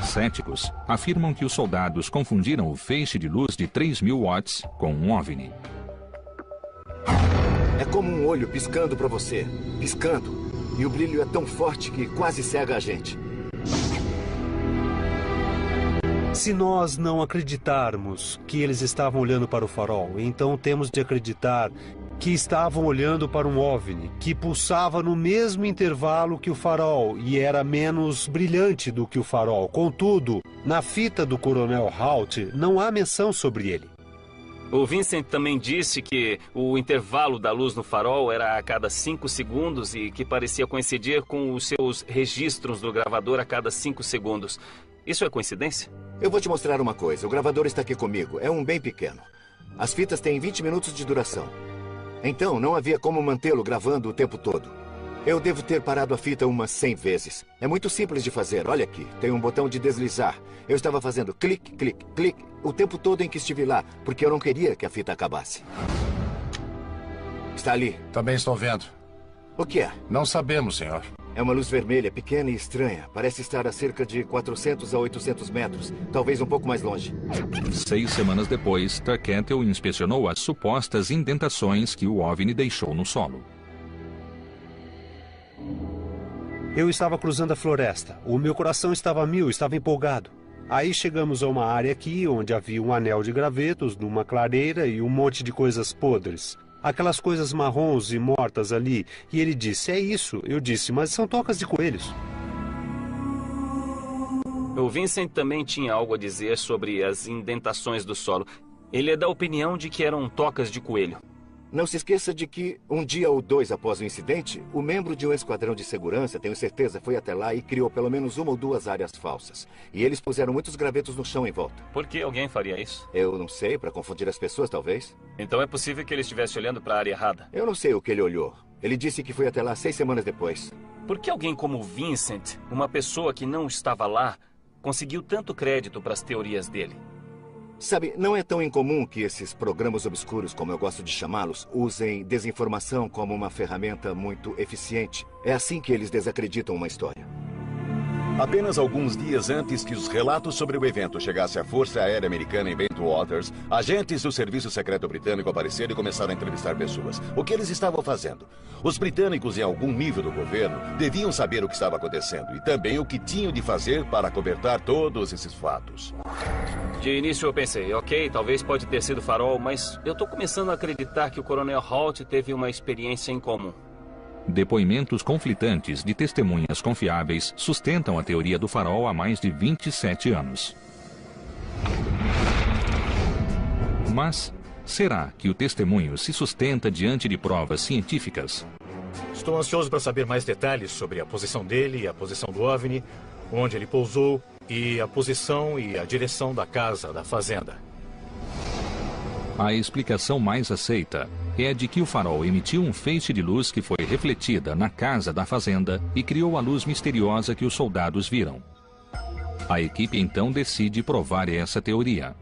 Céticos afirmam que os soldados confundiram o feixe de luz de 3.000 watts com um OVNI. É como um olho piscando para você. Piscando. E o brilho é tão forte que quase cega a gente. Se nós não acreditarmos que eles estavam olhando para o farol, então temos de acreditar que estavam olhando para um OVNI que pulsava no mesmo intervalo que o farol e era menos brilhante do que o farol. Contudo, na fita do Coronel Halt não há menção sobre ele. O Vincent também disse que o intervalo da luz no farol era a cada 5 segundos e que parecia coincidir com os seus registros do gravador a cada 5 segundos. Isso é coincidência? Eu vou te mostrar uma coisa. O gravador está aqui comigo. É um bem pequeno. As fitas têm 20 minutos de duração. Então, não havia como mantê-lo gravando o tempo todo. Eu devo ter parado a fita umas 100 vezes. É muito simples de fazer. Olha aqui, tem um botão de deslizar. Eu estava fazendo clique, clique, clique o tempo todo em que estive lá, porque eu não queria que a fita acabasse. Está ali. Também estou vendo. O que é? Não sabemos, senhor. É uma luz vermelha, pequena e estranha. Parece estar a cerca de 400 a 800 metros. Talvez um pouco mais longe. 6 semanas depois, Turkettle inspecionou as supostas indentações que o OVNI deixou no solo. Eu estava cruzando a floresta. O meu coração estava a mil, estava empolgado. Aí chegamos a uma área aqui onde havia um anel de gravetos numa clareira e um monte de coisas podres. Aquelas coisas marrons e mortas ali. E ele disse, é isso. Eu disse, mas são tocas de coelhos. O Vincent também tinha algo a dizer sobre as indentações do solo. Ele é da opinião de que eram tocas de coelho. Não se esqueça de que, um dia ou 2 após o incidente, o membro de um esquadrão de segurança, tenho certeza, foi até lá e criou pelo menos 1 ou 2 áreas falsas. E eles puseram muitos gravetos no chão em volta. Por que alguém faria isso? Eu não sei, para confundir as pessoas, talvez. Então é possível que ele estivesse olhando para a área errada? Eu não sei o que ele olhou. Ele disse que foi até lá 6 semanas depois. Por que alguém como o Vincent, uma pessoa que não estava lá, conseguiu tanto crédito para as teorias dele? Sabe, não é tão incomum que esses programas obscuros, como eu gosto de chamá-los, usem desinformação como uma ferramenta muito eficiente. É assim que eles desacreditam uma história. Apenas alguns dias antes que os relatos sobre o evento chegassem à Força Aérea Americana em Bento Waters, agentes do Serviço Secreto Britânico apareceram e começaram a entrevistar pessoas. O que eles estavam fazendo? Os britânicos, em algum nível do governo, deviam saber o que estava acontecendo e também o que tinham de fazer para acobertar todos esses fatos. De início eu pensei, ok, talvez pode ter sido farol, mas eu estou começando a acreditar que o Coronel Halt teve uma experiência em comum. Depoimentos conflitantes de testemunhas confiáveis sustentam a teoria do farol há mais de 27 anos. Mas será que o testemunho se sustenta diante de provas científicas? Estou ansioso para saber mais detalhes sobre a posição dele, a posição do OVNI, onde ele pousou e a posição e a direção da casa, da fazenda. A explicação mais aceita é a de que o farol emitiu um feixe de luz que foi refletida na casa da fazenda e criou a luz misteriosa que os soldados viram. A equipe então decide provar essa teoria.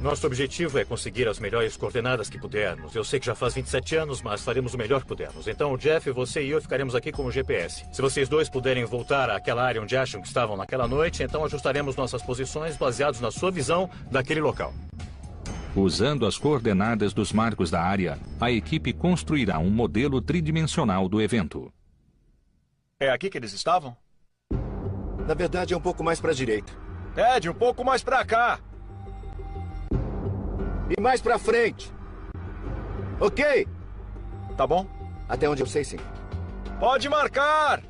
Nosso objetivo é conseguir as melhores coordenadas que pudermos. Eu sei que já faz 27 anos, mas faremos o melhor que pudermos. Então, o Jeff, você e eu ficaremos aqui com o GPS. Se vocês dois puderem voltar àquela área onde acham que estavam naquela noite, então ajustaremos nossas posições baseados na sua visão daquele local. Usando as coordenadas dos marcos da área, a equipe construirá um modelo tridimensional do evento. É aqui que eles estavam? Na verdade, é um pouco mais para a direita. Ted, um pouco mais para cá. E mais para frente. Ok? Tá bom? Até onde eu sei, sim. Pode marcar!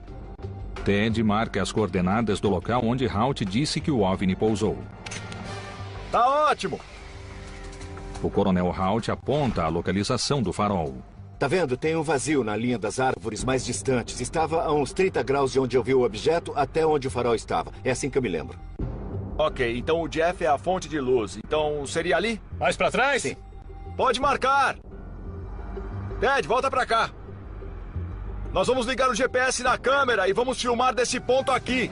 Ted marca as coordenadas do local onde Halt disse que o OVNI pousou. Tá ótimo! O coronel Halt aponta a localização do farol. Tá vendo? Tem um vazio na linha das árvores mais distantes. Estava a uns 30 graus de onde eu vi o objeto até onde o farol estava. É assim que eu me lembro. Ok, então o Jeff é a fonte de luz. Então seria ali? Mais para trás? Sim. Pode marcar! Ted, volta pra cá. Nós vamos ligar o GPS na câmera e vamos filmar desse ponto aqui.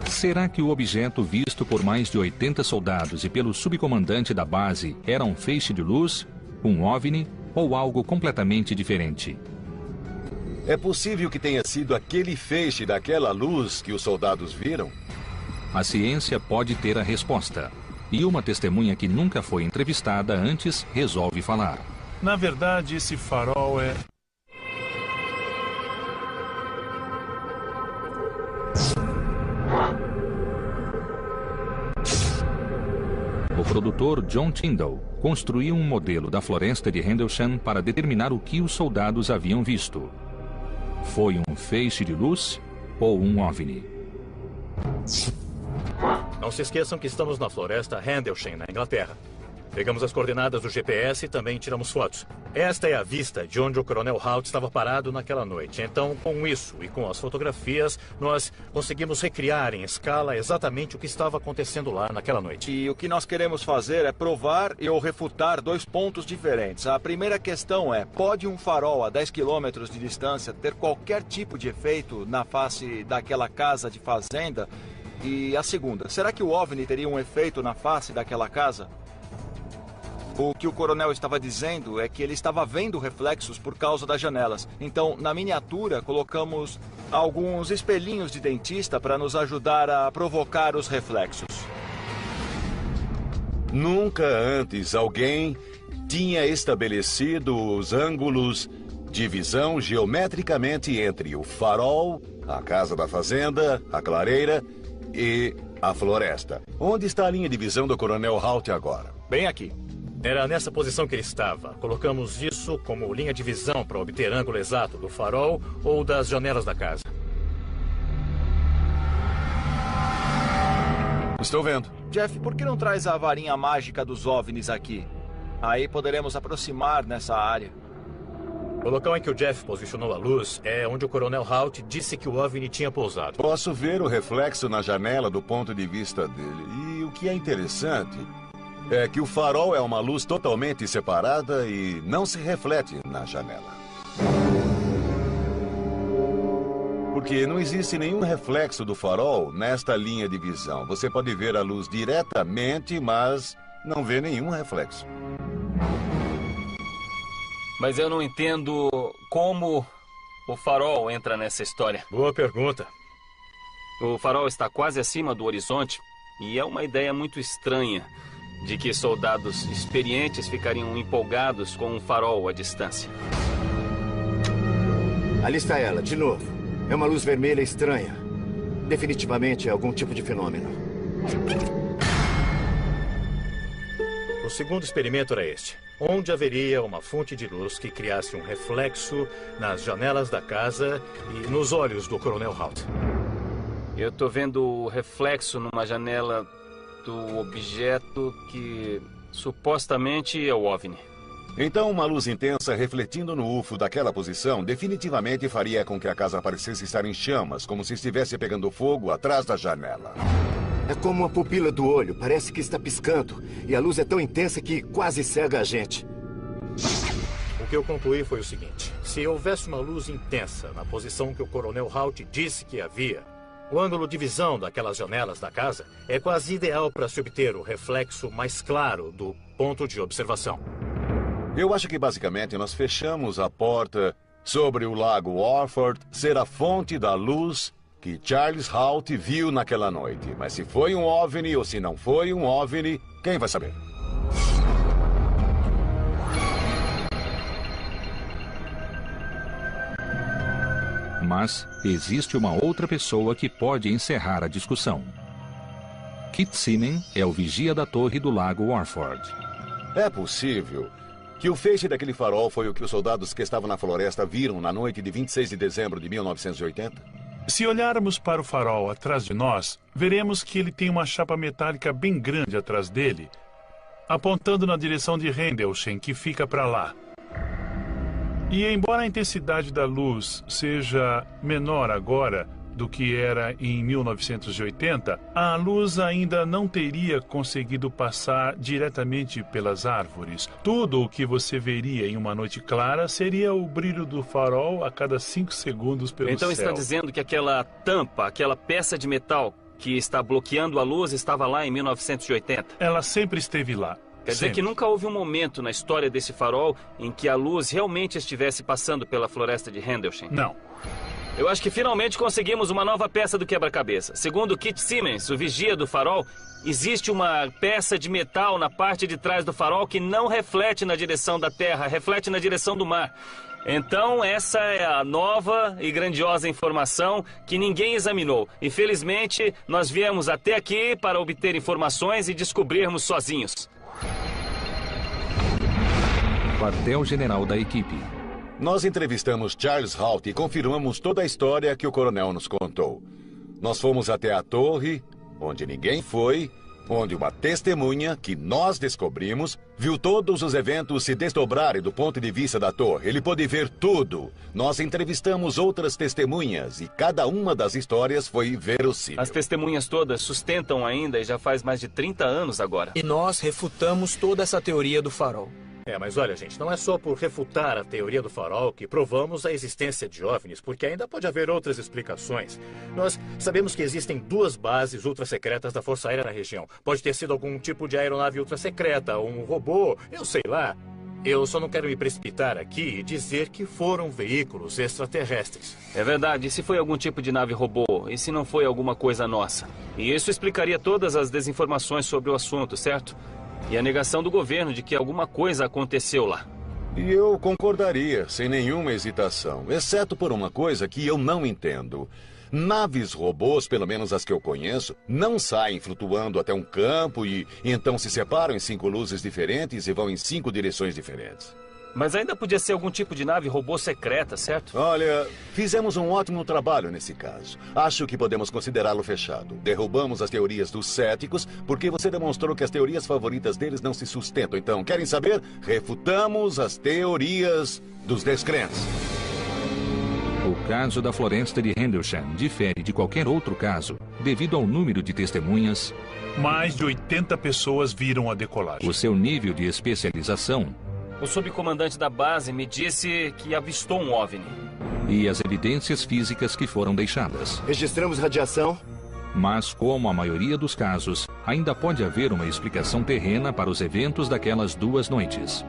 Será que o objeto visto por mais de 80 soldados e pelo subcomandante da base era um feixe de luz, um OVNI ou algo completamente diferente? É possível que tenha sido aquele feixe daquela luz que os soldados viram? A ciência pode ter a resposta. E uma testemunha que nunca foi entrevistada antes resolve falar. Na verdade, esse farol é... O produtor John Tyndall construiu um modelo da floresta de Rendlesham para determinar o que os soldados haviam visto. Foi um feixe de luz ou um OVNI? Não se esqueçam que estamos na floresta Rendlesham, na Inglaterra. Pegamos as coordenadas do GPS e também tiramos fotos. Esta é a vista de onde o coronel Halt estava parado naquela noite. Então, com isso e com as fotografias, nós conseguimos recriar em escala exatamente o que estava acontecendo lá naquela noite. E o que nós queremos fazer é provar ou refutar dois pontos diferentes. A primeira questão é, pode um farol a 10 quilômetros de distância ter qualquer tipo de efeito na face daquela casa de fazenda? E a segunda, será que o OVNI teria um efeito na face daquela casa? O que o coronel estava dizendo é que ele estava vendo reflexos por causa das janelas. Então, na miniatura, colocamos alguns espelhinhos de dentista para nos ajudar a provocar os reflexos. Nunca antes alguém tinha estabelecido os ângulos de visão geometricamente entre o farol, a casa da fazenda, a clareira e a floresta. Onde está a linha de visão do coronel Halt agora? Bem aqui. Era nessa posição que ele estava. Colocamos isso como linha de visão para obter ângulo exato do farol ou das janelas da casa. Estou vendo. Jeff, por que não traz a varinha mágica dos OVNIs aqui? Aí poderemos aproximar nessa área. O local em que o Jeff posicionou a luz é onde o coronel Halt disse que o OVNI tinha pousado. Posso ver o reflexo na janela do ponto de vista dele. E o que é interessante é que o farol é uma luz totalmente separada e não se reflete na janela. Porque não existe nenhum reflexo do farol nesta linha de visão. Você pode ver a luz diretamente, mas não vê nenhum reflexo. Mas eu não entendo como o farol entra nessa história. Boa pergunta. O farol está quase acima do horizonte e é uma ideia muito estranha de que soldados experientes ficariam empolgados com um farol à distância. Ali está ela, de novo. É uma luz vermelha estranha. Definitivamente é algum tipo de fenômeno. O segundo experimento era este. onde haveria uma fonte de luz que criasse um reflexo nas janelas da casa e nos olhos do Coronel Halt. Eu estou vendo o reflexo numa janela do objeto que supostamente é o OVNI. Então, uma luz intensa refletindo no UFO daquela posição definitivamente faria com que a casa parecesse estar em chamas, como se estivesse pegando fogo atrás da janela. É como uma pupila do olho, parece que está piscando. E a luz é tão intensa que quase cega a gente. O que eu concluí foi o seguinte: se houvesse uma luz intensa na posição que o Coronel Halt disse que havia, o ângulo de visão daquelas janelas da casa é quase ideal para se obter o reflexo mais claro do ponto de observação. Eu acho que basicamente nós fechamos a porta sobre o lago Orford ser a fonte da luz que Charles Halt viu naquela noite. Mas se foi um OVNI ou se não foi um OVNI, quem vai saber? Mas existe uma outra pessoa que pode encerrar a discussão. Kit Seaman é o vigia da torre do lago Orford. É possível que o feixe daquele farol foi o que os soldados que estavam na floresta viram na noite de 26 de dezembro de 1980? Se olharmos para o farol atrás de nós, veremos que ele tem uma chapa metálica bem grande atrás dele, apontando na direção de Rendlesham, que fica para lá. E embora a intensidade da luz seja menor agora do que era em 1980, a luz ainda não teria conseguido passar diretamente pelas árvores. Tudo o que você veria em uma noite clara seria o brilho do farol a cada 5 segundos pelo céu. Então está dizendo que aquela tampa, aquela peça de metal que está bloqueando a luz estava lá em 1980? Ela sempre esteve lá. Quer dizer que nunca houve um momento na história desse farol em que a luz realmente estivesse passando pela floresta de Rendlesham? Não. Eu acho que finalmente conseguimos uma nova peça do quebra-cabeça. Segundo Kit Seaman, o vigia do farol, existe uma peça de metal na parte de trás do farol que não reflete na direção da terra, reflete na direção do mar. Então, essa é a nova e grandiosa informação que ninguém examinou. Infelizmente, nós viemos até aqui para obter informações e descobrirmos sozinhos. Quartel-general da equipe. Nós entrevistamos Charles Halt e confirmamos toda a história que o coronel nos contou. Nós fomos até a torre, onde ninguém foi, onde uma testemunha, que nós descobrimos, viu todos os eventos se desdobrarem do ponto de vista da torre. Ele pôde ver tudo. Nós entrevistamos outras testemunhas e cada uma das histórias foi verossímil. As testemunhas todas sustentam ainda e já faz mais de 30 anos agora. E nós refutamos toda essa teoria do farol. Mas olha, gente, não é só por refutar a teoria do farol que provamos a existência de OVNIs, porque ainda pode haver outras explicações. Nós sabemos que existem 2 bases ultrasecretas da Força Aérea na região. Pode ter sido algum tipo de aeronave ultrassecreta, um robô, eu sei lá. Eu só não quero me precipitar aqui e dizer que foram veículos extraterrestres. É verdade, e se foi algum tipo de nave robô? E se não foi alguma coisa nossa? E isso explicaria todas as desinformações sobre o assunto, certo? E a negação do governo de que alguma coisa aconteceu lá. E eu concordaria, sem nenhuma hesitação, exceto por uma coisa que eu não entendo. Naves robôs, pelo menos as que eu conheço, não saem flutuando até um campo e então se separam em 5 luzes diferentes e vão em 5 direções diferentes. Mas ainda podia ser algum tipo de nave robô secreta, certo? Olha, fizemos um ótimo trabalho nesse caso. Acho que podemos considerá-lo fechado. Derrubamos as teorias dos céticos, porque você demonstrou que as teorias favoritas deles não se sustentam. Então, querem saber? Refutamos as teorias dos descrentes. O caso da floresta de Rendlesham difere de qualquer outro caso, devido ao número de testemunhas. Mais de 80 pessoas viram a decolagem. O seu nível de especialização. O subcomandante da base me disse que avistou um OVNI. E as evidências físicas que foram deixadas. Registramos radiação. Mas, como a maioria dos casos, ainda pode haver uma explicação terrena para os eventos daquelas 2 noites.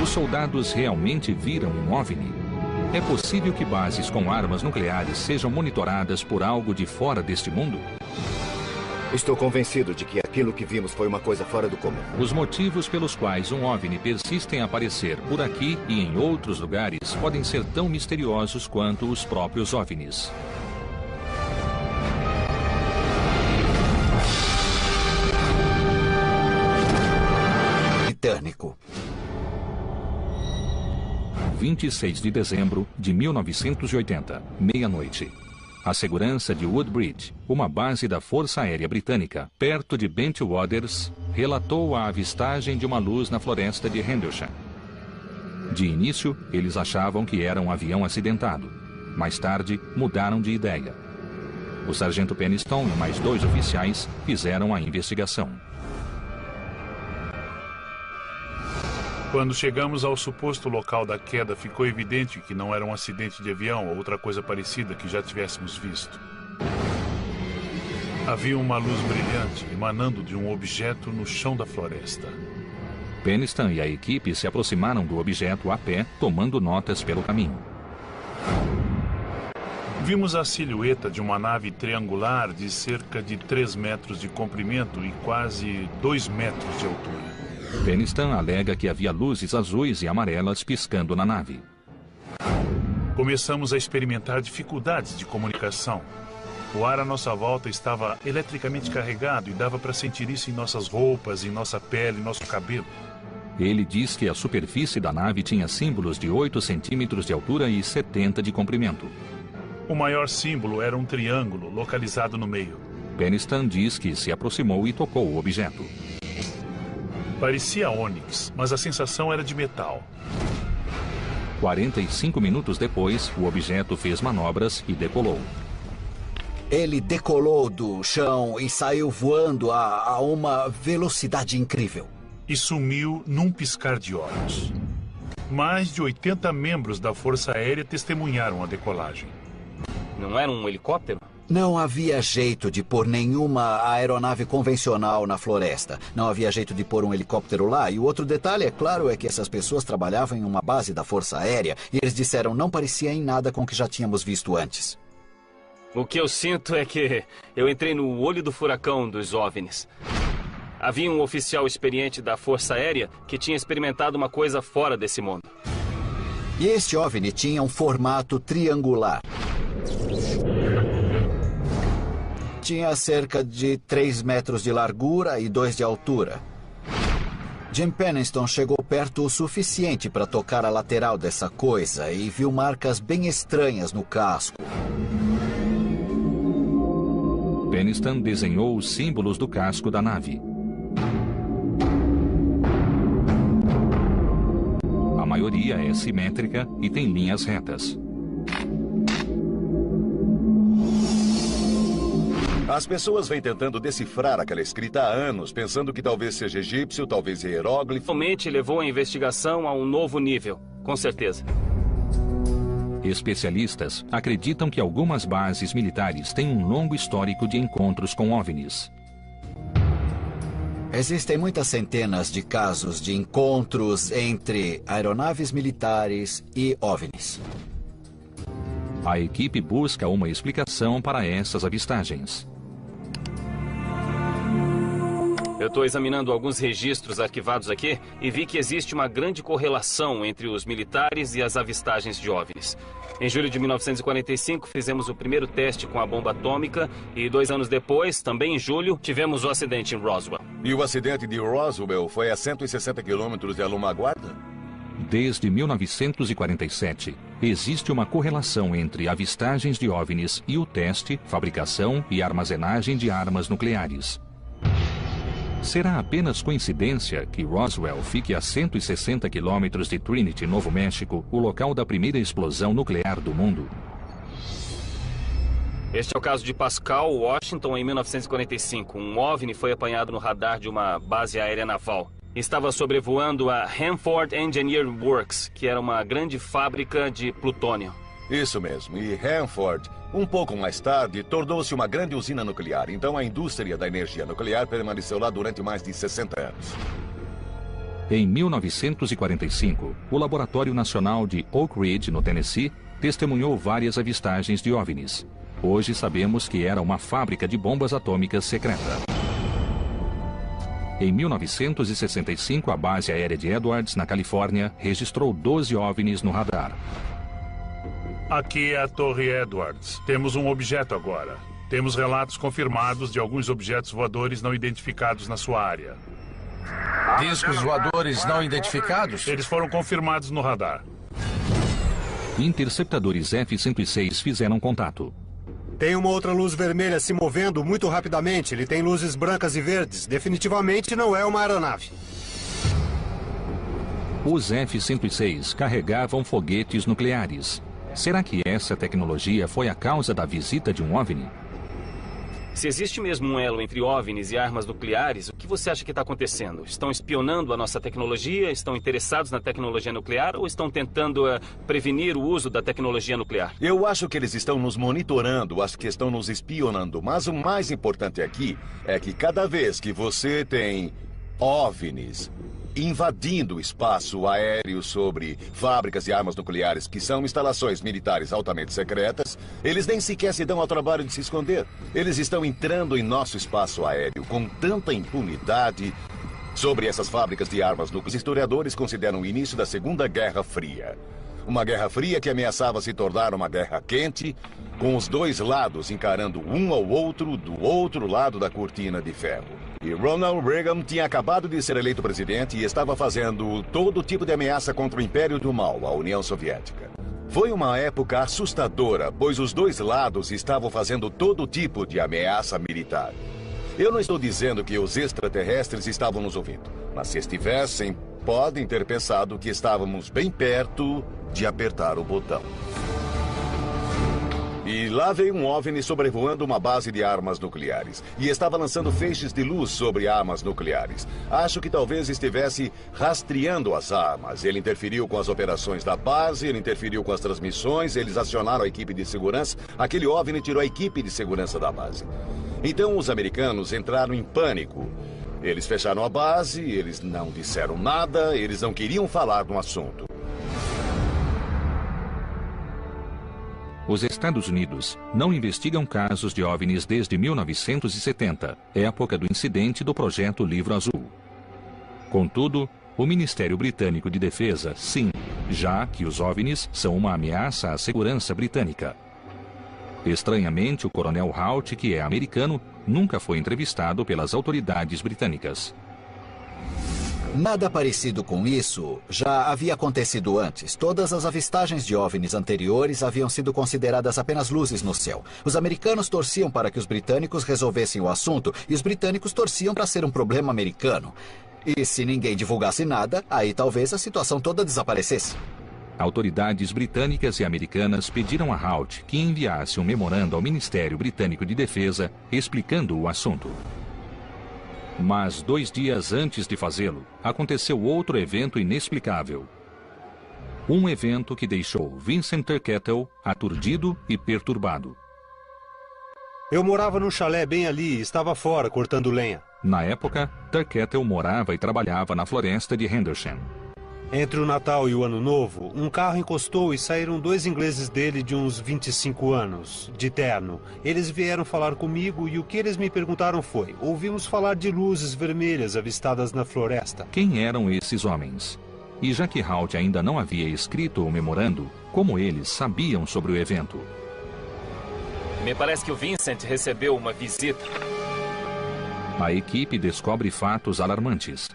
Os soldados realmente viram um OVNI? É possível que bases com armas nucleares sejam monitoradas por algo de fora deste mundo? Estou convencido de que aquilo que vimos foi uma coisa fora do comum. Os motivos pelos quais um OVNI persiste em aparecer por aqui e em outros lugares podem ser tão misteriosos quanto os próprios OVNIs. Britânico. 26 de dezembro de 1980, meia-noite. A segurança de Woodbridge, uma base da Força Aérea Britânica, perto de Bentwaters, relatou a avistagem de uma luz na floresta de Rendlesham. De início, eles achavam que era um avião acidentado. Mais tarde, mudaram de ideia. O sargento Peniston e mais 2 oficiais fizeram a investigação. Quando chegamos ao suposto local da queda, ficou evidente que não era um acidente de avião ou outra coisa parecida que já tivéssemos visto. Havia uma luz brilhante emanando de um objeto no chão da floresta. Peniston e a equipe se aproximaram do objeto a pé, tomando notas pelo caminho. Vimos a silhueta de uma nave triangular de cerca de 3 metros de comprimento e quase 2 metros de altura. Peniston alega que havia luzes azuis e amarelas piscando na nave. Começamos a experimentar dificuldades de comunicação. O ar à nossa volta estava eletricamente carregado e dava para sentir isso em nossas roupas, em nossa pele, em nosso cabelo. Ele diz que a superfície da nave tinha símbolos de 8 centímetros de altura e 70 de comprimento. O maior símbolo era um triângulo localizado no meio. Peniston diz que se aproximou e tocou o objeto. Parecia ônix, mas a sensação era de metal. 45 minutos depois, o objeto fez manobras e decolou. Ele decolou do chão e saiu voando a uma velocidade incrível. E sumiu num piscar de olhos. Mais de 80 membros da Força Aérea testemunharam a decolagem. Não era um helicóptero? Não havia jeito de pôr nenhuma aeronave convencional na floresta. Não havia jeito de pôr um helicóptero lá. E o outro detalhe, é claro, é que essas pessoas trabalhavam em uma base da Força Aérea e eles disseram não parecia em nada com o que já tínhamos visto antes. O que eu sinto é que eu entrei no olho do furacão dos OVNIs. Havia um oficial experiente da Força Aérea que tinha experimentado uma coisa fora desse mundo. E este OVNI tinha um formato triangular. Tinha cerca de 3 metros de largura e 2 de altura. Jim Peniston chegou perto o suficiente para tocar a lateral dessa coisa e viu marcas bem estranhas no casco. Peniston desenhou os símbolos do casco da nave. A maioria é simétrica e tem linhas retas. As pessoas vêm tentando decifrar aquela escrita há anos, pensando que talvez seja egípcio, talvez hieróglifo. Realmente levou a investigação a um novo nível, com certeza. Especialistas acreditam que algumas bases militares têm um longo histórico de encontros com OVNIs. Existem muitas centenas de casos de encontros entre aeronaves militares e OVNIs. A equipe busca uma explicação para essas avistagens. Eu estou examinando alguns registros arquivados aqui e vi que existe uma grande correlação entre os militares e as avistagens de OVNIs. Em julho de 1945, fizemos o primeiro teste com a bomba atômica e 2 anos depois, também em julho, tivemos o acidente em Roswell. E o acidente de Roswell foi a 160 quilômetros de Alumaguarda? Desde 1947, existe uma correlação entre avistagens de OVNIs e o teste, fabricação e armazenagem de armas nucleares. Será apenas coincidência que Roswell fique a 160 quilômetros de Trinity, Novo México, o local da primeira explosão nuclear do mundo? Este é o caso de Pascal, Washington, em 1945. Um OVNI foi apanhado no radar de uma base aérea naval. Estava sobrevoando a Hanford Engineering Works, que era uma grande fábrica de plutônio. Isso mesmo. E Hanford, um pouco mais tarde, tornou-se uma grande usina nuclear. Então a indústria da energia nuclear permaneceu lá durante mais de 60 anos. Em 1945, o Laboratório Nacional de Oak Ridge, no Tennessee, testemunhou várias avistagens de OVNIs. Hoje sabemos que era uma fábrica de bombas atômicas secreta. Em 1965, a base aérea de Edwards, na Califórnia, registrou 12 OVNIs no radar. Aqui é a Torre Edwards. Temos um objeto agora. Temos relatos confirmados de alguns objetos voadores não identificados na sua área. Discos voadores não identificados? Eles foram confirmados no radar. Interceptadores F-106 fizeram contato. Tem uma outra luz vermelha se movendo muito rapidamente. Ele tem luzes brancas e verdes. Definitivamente não é uma aeronave. Os F-106 carregavam foguetes nucleares. Será que essa tecnologia foi a causa da visita de um OVNI? Se existe mesmo um elo entre OVNIs e armas nucleares, o que você acha que está acontecendo? Estão espionando a nossa tecnologia? Estão interessados na tecnologia nuclear? Ou estão tentando prevenir o uso da tecnologia nuclear? Eu acho que eles estão nos monitorando, acho que estão nos espionando. Mas o mais importante aqui é que cada vez que você tem OVNIs invadindo o espaço aéreo sobre fábricas de armas nucleares, que são instalações militares altamente secretas, eles nem sequer se dão ao trabalho de se esconder. Eles estão entrando em nosso espaço aéreo com tanta impunidade. Sobre essas fábricas de armas nucleares, os historiadores consideram o início da Segunda Guerra Fria. Uma Guerra Fria que ameaçava se tornar uma guerra quente, com os dois lados encarando um ao outro do outro lado da cortina de ferro. E Ronald Reagan tinha acabado de ser eleito presidente e estava fazendo todo tipo de ameaça contra o Império do Mal, a União Soviética. Foi uma época assustadora, pois os dois lados estavam fazendo todo tipo de ameaça militar. Eu não estou dizendo que os extraterrestres estavam nos ouvindo, mas se estivessem, podem ter pensado que estávamos bem perto de apertar o botão. E lá veio um OVNI sobrevoando uma base de armas nucleares. E estava lançando feixes de luz sobre armas nucleares. Acho que talvez estivesse rastreando as armas. Ele interferiu com as operações da base, ele interferiu com as transmissões, eles acionaram a equipe de segurança. Aquele OVNI tirou a equipe de segurança da base. Então os americanos entraram em pânico. Eles fecharam a base, eles não disseram nada, eles não queriam falar no assunto. Os Estados Unidos não investigam casos de OVNIs desde 1970, época do incidente do Projeto Livro Azul. Contudo, o Ministério Britânico de Defesa, sim, já que os OVNIs são uma ameaça à segurança britânica. Estranhamente, o coronel Halt, que é americano, nunca foi entrevistado pelas autoridades britânicas. Nada parecido com isso já havia acontecido antes. Todas as avistagens de OVNIs anteriores haviam sido consideradas apenas luzes no céu. Os americanos torciam para que os britânicos resolvessem o assunto e os britânicos torciam para ser um problema americano. E se ninguém divulgasse nada, aí talvez a situação toda desaparecesse. Autoridades britânicas e americanas pediram a Halt que enviasse um memorando ao Ministério Britânico de Defesa explicando o assunto. Mas 2 dias antes de fazê-lo, aconteceu outro evento inexplicável. Um evento que deixou Vincent Turkettle aturdido e perturbado. Eu morava num chalé bem ali e estava fora cortando lenha. Na época, Turkettle morava e trabalhava na floresta de Henderson. Entre o Natal e o Ano Novo, um carro encostou e saíram 2 ingleses dele de uns 25 anos, de terno. Eles vieram falar comigo e o que eles me perguntaram foi: ouvimos falar de luzes vermelhas avistadas na floresta. Quem eram esses homens? E já que Halt ainda não havia escrito o memorando, como eles sabiam sobre o evento? Me parece que o Vincent recebeu uma visita. A equipe descobre fatos alarmantes.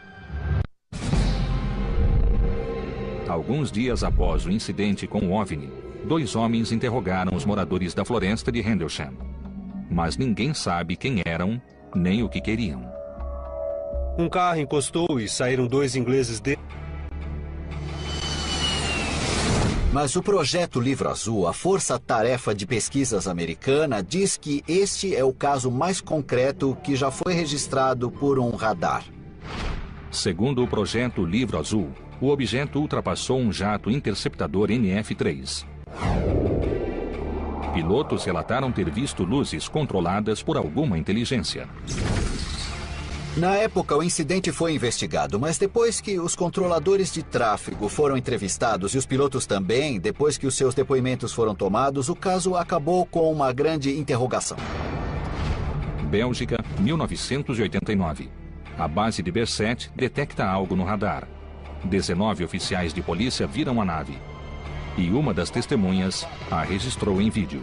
Alguns dias após o incidente com o OVNI, 2 homens interrogaram os moradores da floresta de Henderson. Mas ninguém sabe quem eram, nem o que queriam. Um carro encostou e saíram 2 ingleses dele. Mas o Projeto Livro Azul, a força-tarefa de pesquisas americana, diz que este é o caso mais concreto que já foi registrado por um radar. Segundo o Projeto Livro Azul, o objeto ultrapassou um jato interceptador NF-3. Pilotos relataram ter visto luzes controladas por alguma inteligência. Na época, o incidente foi investigado, mas depois que os controladores de tráfego foram entrevistados e os pilotos também, depois que os seus depoimentos foram tomados, o caso acabou com uma grande interrogação. Bélgica, 1989. A base de Berset detecta algo no radar. 19 oficiais de polícia viram a nave. E uma das testemunhas a registrou em vídeo.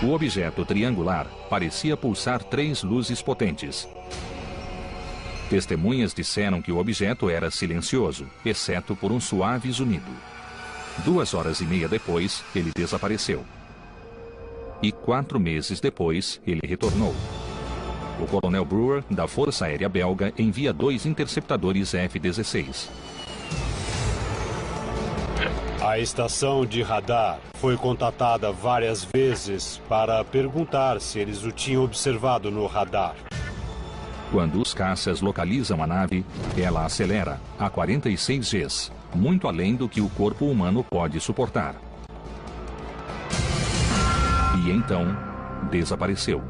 O objeto triangular parecia pulsar 3 luzes potentes. Testemunhas disseram que o objeto era silencioso, exceto por um suave zunido. 2 horas e meia depois, ele desapareceu. E 4 meses depois, ele retornou. O coronel Brewer, da Força Aérea Belga, envia 2 interceptadores F-16. A estação de radar foi contatada várias vezes para perguntar se eles o tinham observado no radar. Quando os caças localizam a nave, ela acelera a 46 Gs, muito além do que o corpo humano pode suportar. E então, desapareceu.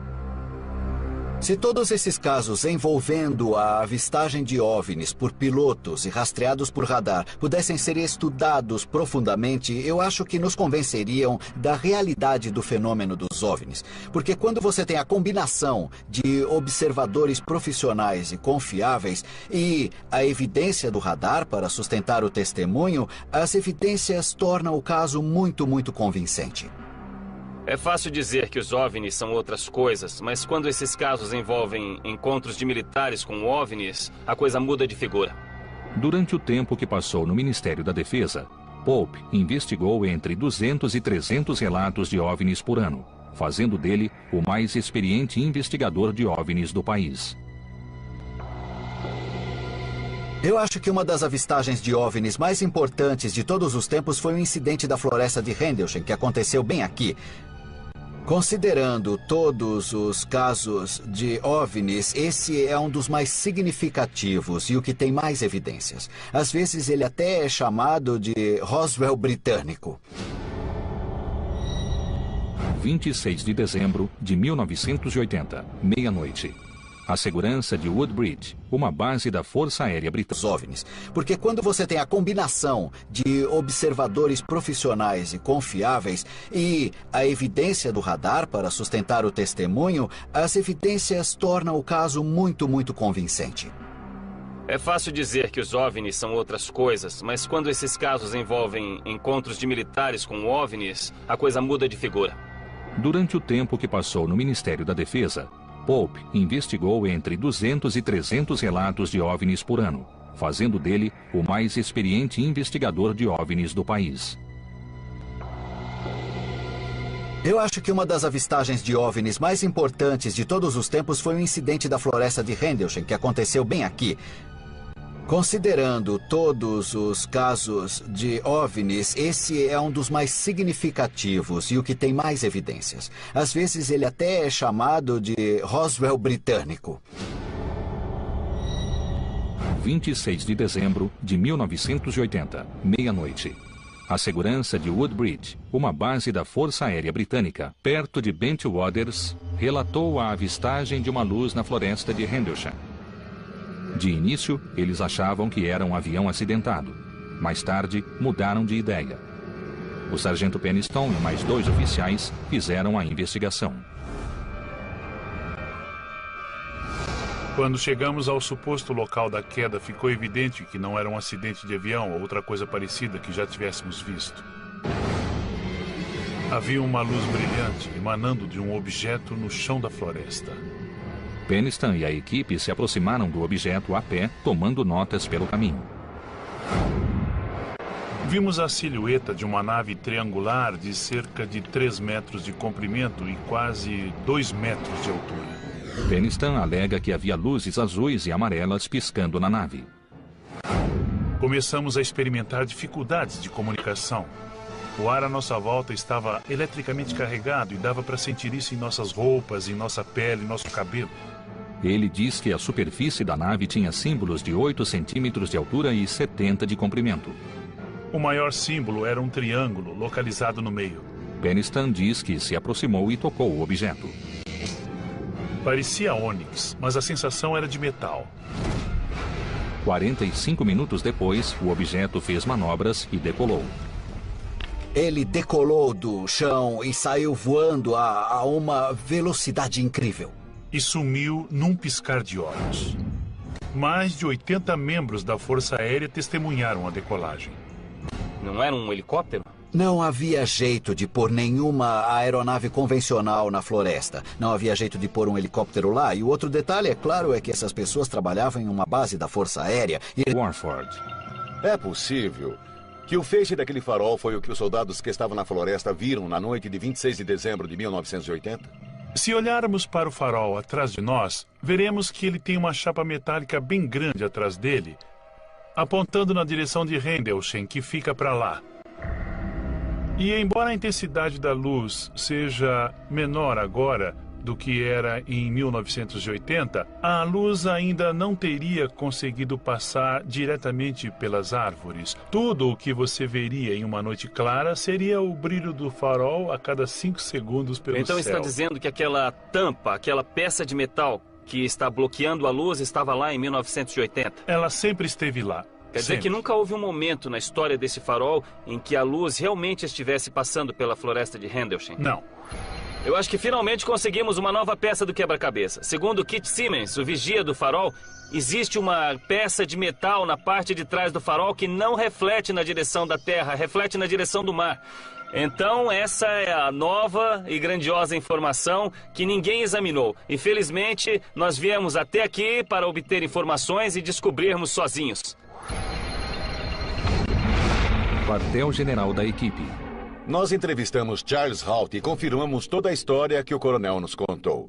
Se todos esses casos envolvendo a avistagem de OVNIs por pilotos e rastreados por radar pudessem ser estudados profundamente, eu acho que nos convenceriam da realidade do fenômeno dos OVNIs. Porque quando você tem a combinação de observadores profissionais e confiáveis e a evidência do radar para sustentar o testemunho, as evidências tornam o caso muito convincente. É fácil dizer que os OVNIs são outras coisas, mas quando esses casos envolvem encontros de militares com OVNIs, a coisa muda de figura. Durante o tempo que passou no Ministério da Defesa, Pope investigou entre 200 e 300 relatos de OVNIs por ano, fazendo dele o mais experiente investigador de OVNIs do país. Eu acho que uma das avistagens de OVNIs mais importantes de todos os tempos foi o incidente da floresta de Rendlesham, que aconteceu bem aqui. Considerando todos os casos de OVNIs, esse é um dos mais significativos e o que tem mais evidências. Às vezes ele até é chamado de Roswell britânico. 26 de dezembro de 1980, meia-noite. A segurança de Woodbridge, uma base da Força Aérea Britânica. OVNIs, porque quando você tem a combinação de observadores profissionais e confiáveis e a evidência do radar para sustentar o testemunho, as evidências tornam o caso muito convincente. É fácil dizer que os OVNIs são outras coisas, mas quando esses casos envolvem encontros de militares com OVNIs, a coisa muda de figura. Durante o tempo que passou no Ministério da Defesa, Pope investigou entre 200 e 300 relatos de OVNIs por ano, fazendo dele o mais experiente investigador de OVNIs do país. Eu acho que uma das avistagens de OVNIs mais importantes de todos os tempos foi o incidente da floresta de Rendlesham, que aconteceu bem aqui. Considerando todos os casos de OVNIs, esse é um dos mais significativos e o que tem mais evidências. Às vezes ele até é chamado de Roswell britânico. 26 de dezembro de 1980, meia-noite. A segurança de Woodbridge, uma base da Força Aérea Britânica, perto de Bentwaters, relatou a avistagem de uma luz na floresta de Rendlesham. De início, eles achavam que era um avião acidentado. Mais tarde, mudaram de ideia. O sargento Peniston e mais 2 oficiais fizeram a investigação. Quando chegamos ao suposto local da queda, ficou evidente que não era um acidente de avião ou outra coisa parecida que já tivéssemos visto. Havia uma luz brilhante emanando de um objeto no chão da floresta. Peniston e a equipe se aproximaram do objeto a pé, tomando notas pelo caminho. Vimos a silhueta de uma nave triangular de cerca de 3 metros de comprimento e quase 2 metros de altura. Peniston alega que havia luzes azuis e amarelas piscando na nave. Começamos a experimentar dificuldades de comunicação. O ar à nossa volta estava eletricamente carregado e dava para sentir isso em nossas roupas, em nossa pele, em nosso cabelo. Ele diz que a superfície da nave tinha símbolos de 8 centímetros de altura e 70 de comprimento. O maior símbolo era um triângulo localizado no meio. Peniston diz que se aproximou e tocou o objeto. Parecia ônix, mas a sensação era de metal. 45 minutos depois, o objeto fez manobras e decolou. Ele decolou do chão e saiu voando a uma velocidade incrível. E sumiu num piscar de olhos. Mais de 80 membros da Força Aérea testemunharam a decolagem. Não era um helicóptero? Não havia jeito de pôr nenhuma aeronave convencional na floresta. Não havia jeito de pôr um helicóptero lá. E o outro detalhe, é claro, é que essas pessoas trabalhavam em uma base da Força Aérea. Warford. É possível. Que o feixe daquele farol foi o que os soldados que estavam na floresta viram na noite de 26 de dezembro de 1980? Se olharmos para o farol atrás de nós, veremos que ele tem uma chapa metálica bem grande atrás dele, apontando na direção de Rendlesham, que fica para lá. E embora a intensidade da luz seja menor agora do que era em 1980, a luz ainda não teria conseguido passar diretamente pelas árvores. Tudo o que você veria em uma noite clara seria o brilho do farol a cada 5 segundos pelo céu. Então está dizendo que aquela tampa, aquela peça de metal que está bloqueando a luz estava lá em 1980? Ela sempre esteve lá. Quer dizer que nunca houve um momento na história desse farol em que a luz realmente estivesse passando pela floresta de Rendlesham? Não. Eu acho que finalmente conseguimos uma nova peça do quebra-cabeça. Segundo Kit Simmons, o vigia do farol, existe uma peça de metal na parte de trás do farol que não reflete na direção da terra, reflete na direção do mar. Então, essa é a nova e grandiosa informação que ninguém examinou. Infelizmente, nós viemos até aqui para obter informações e descobrirmos sozinhos. Quartel-general da equipe. Nós entrevistamos Charles Halt e confirmamos toda a história que o coronel nos contou.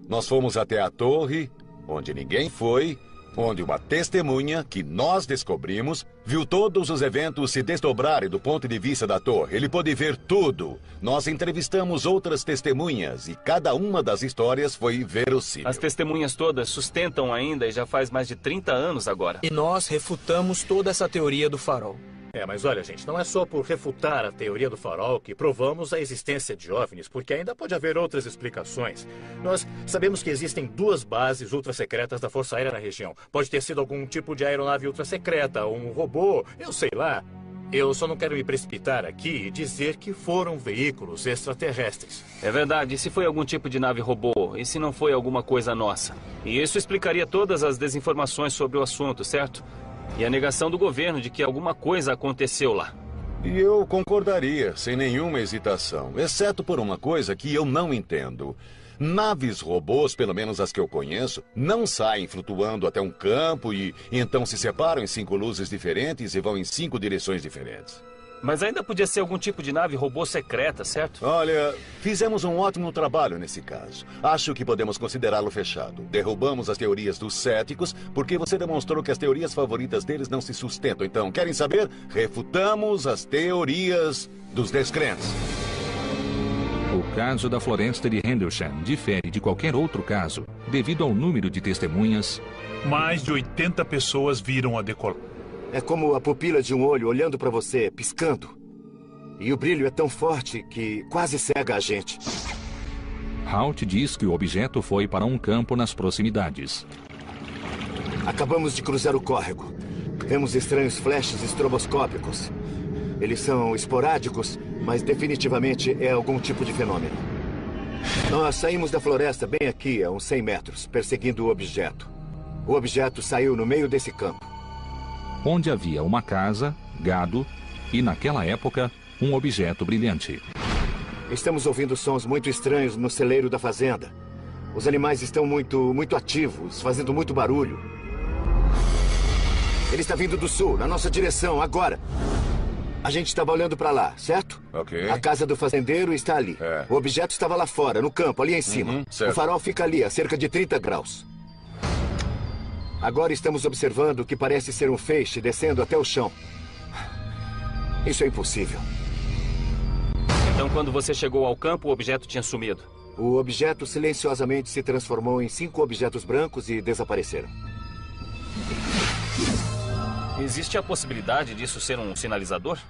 Nós fomos até a torre, onde ninguém foi, onde uma testemunha, que nós descobrimos, viu todos os eventos se desdobrarem do ponto de vista da torre. Ele pôde ver tudo. Nós entrevistamos outras testemunhas e cada uma das histórias foi verossímil. As testemunhas todas sustentam ainda e já faz mais de 30 anos agora. E nós refutamos toda essa teoria do farol. Mas olha, gente, não é só por refutar a teoria do farol que provamos a existência de OVNIs, porque ainda pode haver outras explicações. Nós sabemos que existem 2 bases ultrasecretas da Força Aérea na região. Pode ter sido algum tipo de aeronave ultrassecreta, um robô, eu sei lá. Eu só não quero me precipitar aqui e dizer que foram veículos extraterrestres. É verdade, e se foi algum tipo de nave robô? E se não foi alguma coisa nossa? E isso explicaria todas as desinformações sobre o assunto, certo? E a negação do governo de que alguma coisa aconteceu lá. E eu concordaria, sem nenhuma hesitação, exceto por uma coisa que eu não entendo. Naves robôs, pelo menos as que eu conheço, não saem flutuando até um campo e então se separam em 5 luzes diferentes e vão em 5 direções diferentes. Mas ainda podia ser algum tipo de nave robô secreta, certo? Olha, fizemos um ótimo trabalho nesse caso. Acho que podemos considerá-lo fechado. Derrubamos as teorias dos céticos, porque você demonstrou que as teorias favoritas deles não se sustentam. Então, querem saber? Refutamos as teorias dos descrentes. O caso da floresta de Rendlesham difere de qualquer outro caso, devido ao número de testemunhas. Mais de 80 pessoas viram a decolar. É como a pupila de um olho olhando para você, piscando. E o brilho é tão forte que quase cega a gente. Halt diz que o objeto foi para um campo nas proximidades. Acabamos de cruzar o córrego. Vemos estranhos flashes estroboscópicos. Eles são esporádicos, mas definitivamente é algum tipo de fenômeno. Nós saímos da floresta bem aqui, a uns 100 metros, perseguindo o objeto. O objeto saiu no meio desse campo. Onde havia uma casa, gado e, naquela época, um objeto brilhante. Estamos ouvindo sons muito estranhos no celeiro da fazenda. Os animais estão muito ativos, fazendo muito barulho. Ele está vindo do sul, na nossa direção, agora. A gente estava olhando para lá, certo? Ok. A casa do fazendeiro está ali. O objeto estava lá fora, no campo, ali em cima. Certo. O farol fica ali, a cerca de 30 graus. Agora estamos observando o que parece ser um feixe descendo até o chão. Isso é impossível. Então, quando você chegou ao campo, o objeto tinha sumido. O objeto silenciosamente se transformou em 5 objetos brancos e desapareceram. Existe a possibilidade disso ser um sinalizador?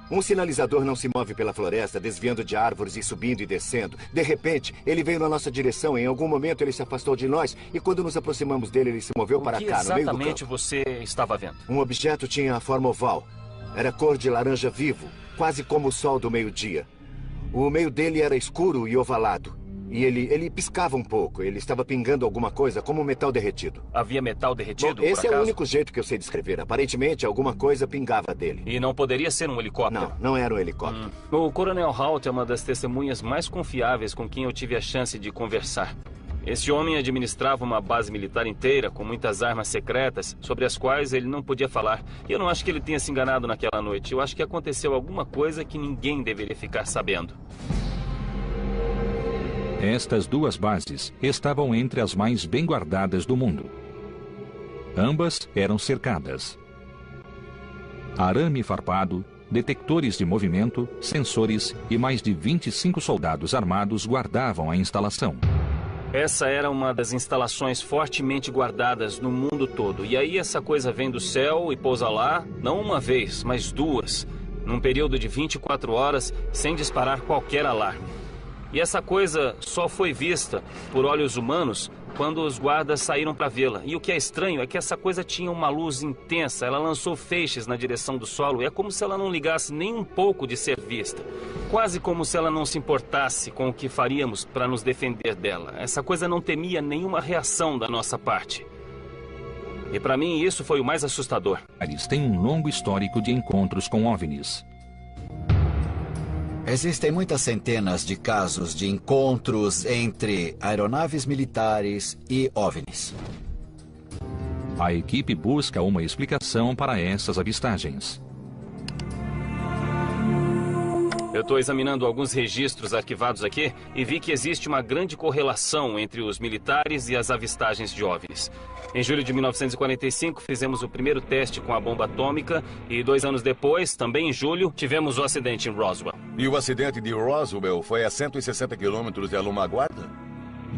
Um sinalizador não se move pela floresta, desviando de árvores e subindo e descendo. De repente, ele veio na nossa direção. Em algum momento, ele se afastou de nós. E quando nos aproximamos dele, ele se moveu para cá, no meio do campo. O que exatamente você estava vendo? Um objeto tinha a forma oval. Era cor de laranja vivo, quase como o sol do meio-dia. O meio dele era escuro e ovalado. E ele piscava um pouco. Ele estava pingando alguma coisa, como metal derretido. Havia metal derretido, Bom, esse é o único jeito que eu sei descrever. Aparentemente, alguma coisa pingava dele. E não poderia ser um helicóptero? Não era um helicóptero. O Coronel Halt é uma das testemunhas mais confiáveis com quem eu tive a chance de conversar. Esse homem administrava uma base militar inteira com muitas armas secretas sobre as quais ele não podia falar. E eu não acho que ele tenha se enganado naquela noite. Eu acho que aconteceu alguma coisa que ninguém deveria ficar sabendo. Estas duas bases estavam entre as mais bem guardadas do mundo. Ambas eram cercadas. Arame farpado, detectores de movimento, sensores e mais de 25 soldados armados guardavam a instalação. Essa era uma das instalações fortemente guardadas no mundo todo. E aí essa coisa vem do céu e pousa lá, não uma vez, mas duas, num período de 24 horas, sem disparar qualquer alarme. E essa coisa só foi vista por olhos humanos quando os guardas saíram para vê-la. E o que é estranho é que essa coisa tinha uma luz intensa. Ela lançou feixes na direção do solo e é como se ela não ligasse nem um pouco de ser vista. Quase como se ela não se importasse com o que faríamos para nos defender dela. Essa coisa não temia nenhuma reação da nossa parte. E para mim isso foi o mais assustador. Eles têm um longo histórico de encontros com OVNIs. Existem muitas centenas de casos de encontros entre aeronaves militares e OVNIs. A equipe busca uma explicação para essas avistagens. Eu estou examinando alguns registros arquivados aqui e vi que existe uma grande correlação entre os militares e as avistagens de OVNIs. Em julho de 1945, fizemos o primeiro teste com a bomba atômica e 2 anos depois, também em julho, tivemos o acidente em Roswell. E o acidente de Roswell foi a 160 quilômetros de Alumaguarda?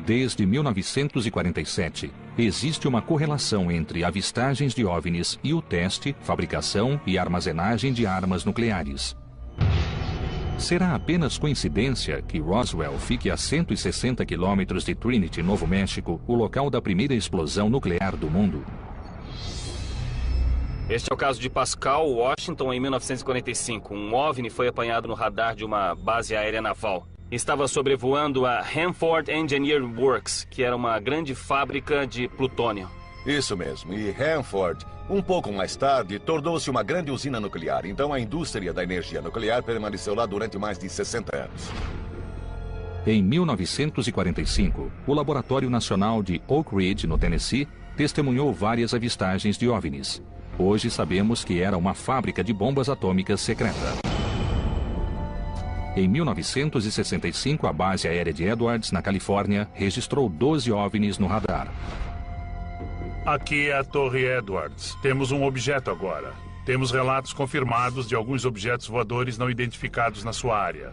Desde 1947, existe uma correlação entre avistagens de OVNIs e o teste, fabricação e armazenagem de armas nucleares. Será apenas coincidência que Roswell fique a 160 quilômetros de Trinity, Novo México, o local da primeira explosão nuclear do mundo? Este é o caso de Pascal, Washington, em 1945. Um OVNI foi apanhado no radar de uma base aérea naval. Estava sobrevoando a Hanford Engineering Works, que era uma grande fábrica de plutônio. Isso mesmo. E Hanford, um pouco mais tarde, tornou-se uma grande usina nuclear. Então a indústria da energia nuclear permaneceu lá durante mais de 60 anos. Em 1945, o Laboratório Nacional de Oak Ridge, no Tennessee, testemunhou várias avistagens de OVNIs. Hoje sabemos que era uma fábrica de bombas atômicas secreta. Em 1965, a base aérea de Edwards, na Califórnia, registrou 12 OVNIs no radar. Aqui é a Torre Edwards. Temos um objeto agora. Temos relatos confirmados de alguns objetos voadores não identificados na sua área.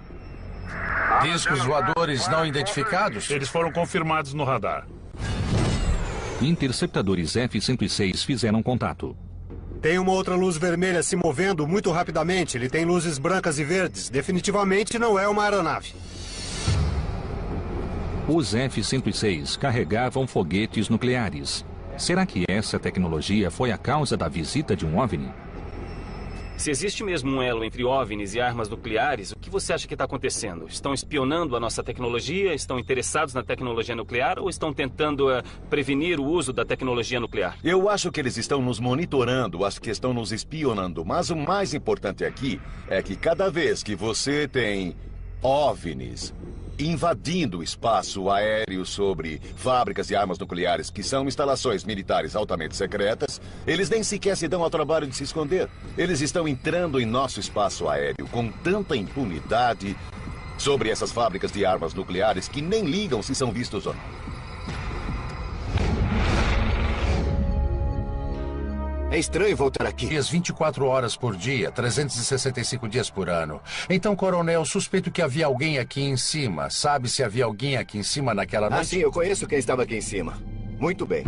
Discos voadores não identificados? Eles foram confirmados no radar. Interceptadores F-106 fizeram contato. Tem uma outra luz vermelha se movendo muito rapidamente. Ele tem luzes brancas e verdes. Definitivamente não é uma aeronave. Os F-106 carregavam foguetes nucleares. Será que essa tecnologia foi a causa da visita de um OVNI? Se existe mesmo um elo entre OVNIs e armas nucleares, o que você acha que está acontecendo? Estão espionando a nossa tecnologia? Estão interessados na tecnologia nuclear? Ou estão tentando prevenir o uso da tecnologia nuclear? Eu acho que eles estão nos monitorando, acho que estão nos espionando. Mas o mais importante aqui é que cada vez que você tem OVNIs invadindo o espaço aéreo sobre fábricas de armas nucleares, que são instalações militares altamente secretas, eles nem sequer se dão ao trabalho de se esconder. Eles estão entrando em nosso espaço aéreo com tanta impunidade sobre essas fábricas de armas nucleares que nem ligam se são vistos ou não. É estranho voltar aqui. Dias 24 horas por dia, 365 dias por ano. Então, coronel, suspeito que havia alguém aqui em cima. Sabe se havia alguém aqui em cima naquela noite? Ah, sim, eu conheço quem estava aqui em cima. Muito bem.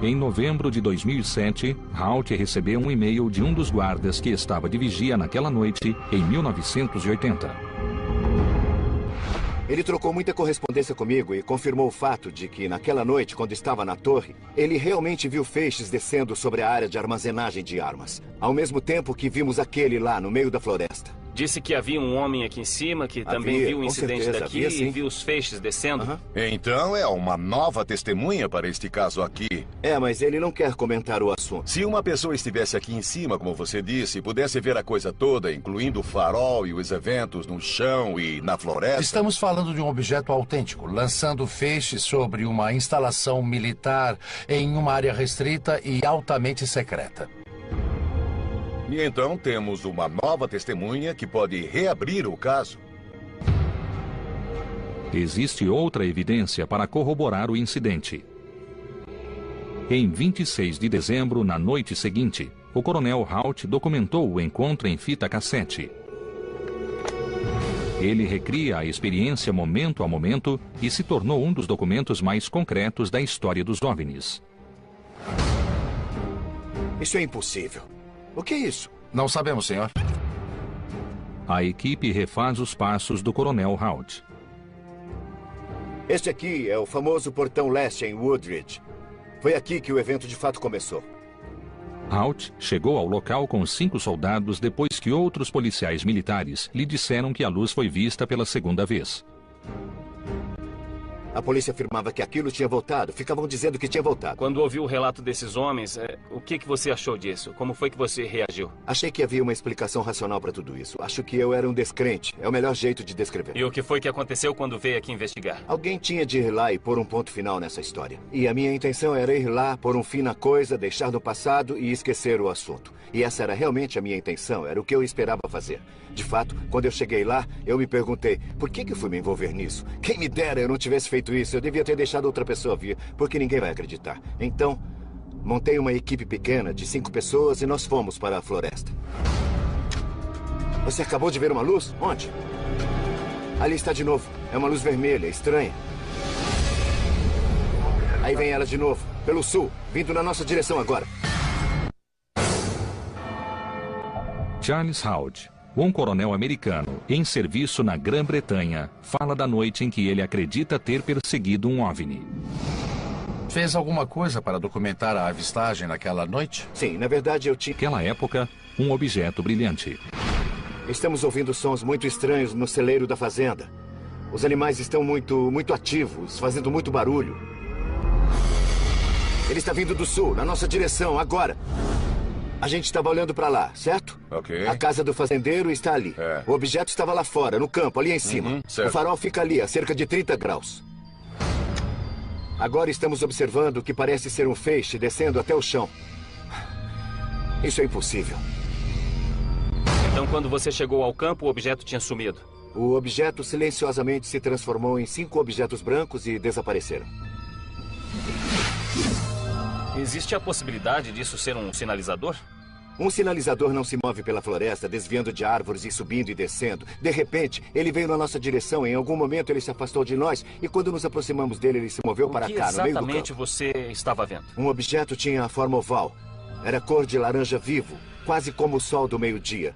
Em novembro de 2007, Halt recebeu um e-mail de um dos guardas que estava de vigia naquela noite, em 1980. Ele trocou muita correspondência comigo e confirmou o fato de que, naquela noite, quando estava na torre, ele realmente viu feixes descendo sobre a área de armazenagem de armas. Ao mesmo tempo que vimos aquele lá, no meio da floresta. Disse que havia um homem aqui em cima que também viu o incidente daqui e viu os feixes descendo. Então é uma nova testemunha para este caso aqui. É, mas ele não quer comentar o assunto. Se uma pessoa estivesse aqui em cima, como você disse, e pudesse ver a coisa toda, incluindo o farol e os eventos no chão e na floresta... Estamos falando de um objeto autêntico, lançando feixes sobre uma instalação militar em uma área restrita e altamente secreta. E então temos uma nova testemunha que pode reabrir o caso. Existe outra evidência para corroborar o incidente. Em 26 de dezembro, na noite seguinte, o coronel Haut documentou o encontro em fita cassete. Ele recria a experiência momento a momento e se tornou um dos documentos mais concretos da história dos OVNIs. Isso é impossível. O que é isso? Não sabemos, senhor. A equipe refaz os passos do coronel Haut. Este aqui é o famoso portão leste em Woodridge. Foi aqui que o evento de fato começou. Haut chegou ao local com 5 soldados depois que outros policiais militares lhe disseram que a luz foi vista pela segunda vez. A polícia afirmava que aquilo tinha voltado. Ficavam dizendo que tinha voltado. Quando ouviu o relato desses homens, o que você achou disso? Como foi que você reagiu? Achei que havia uma explicação racional para tudo isso. Acho que eu era um descrente. É o melhor jeito de descrever. E o que foi que aconteceu quando veio aqui investigar? Alguém tinha de ir lá e pôr um ponto final nessa história. E a minha intenção era ir lá, pôr um fim na coisa, deixar no passado e esquecer o assunto. E essa era realmente a minha intenção. Era o que eu esperava fazer. De fato, quando eu cheguei lá, eu me perguntei, por que eu fui me envolver nisso? Quem me dera eu não tivesse feito isso. Eu devia ter deixado outra pessoa vir, porque ninguém vai acreditar. Então, montei uma equipe pequena de 5 pessoas e nós fomos para a floresta. Você acabou de ver uma luz? Onde? Ali está de novo. É uma luz vermelha, estranha. Aí vem ela de novo, pelo sul, vindo na nossa direção agora. Charles Haut, um coronel americano em serviço na Grã-Bretanha, fala da noite em que ele acredita ter perseguido um OVNI. Fez alguma coisa para documentar a avistagem naquela noite? Sim, na verdade eu tinha... Naquela época, um objeto brilhante. Estamos ouvindo sons muito estranhos no celeiro da fazenda. Os animais estão muito ativos, fazendo muito barulho. Ele está vindo do sul, na nossa direção, agora. A gente estava olhando para lá, certo? Ok. A casa do fazendeiro está ali. O objeto estava lá fora, no campo, ali em cima. Certo. O farol fica ali, a cerca de 30 graus. Agora estamos observando o que parece ser um feixe descendo até o chão. Isso é impossível. Então, quando você chegou ao campo, o objeto tinha sumido. O objeto silenciosamente se transformou em 5 objetos brancos e desapareceram. Existe a possibilidade disso ser um sinalizador? Um sinalizador não se move pela floresta, desviando de árvores e subindo e descendo. De repente, ele veio na nossa direção. Em algum momento, ele se afastou de nós. E quando nos aproximamos dele, ele se moveu para cá, no meio do campo. O que exatamente você estava vendo? Um objeto tinha a forma oval. Era cor de laranja vivo, quase como o sol do meio-dia.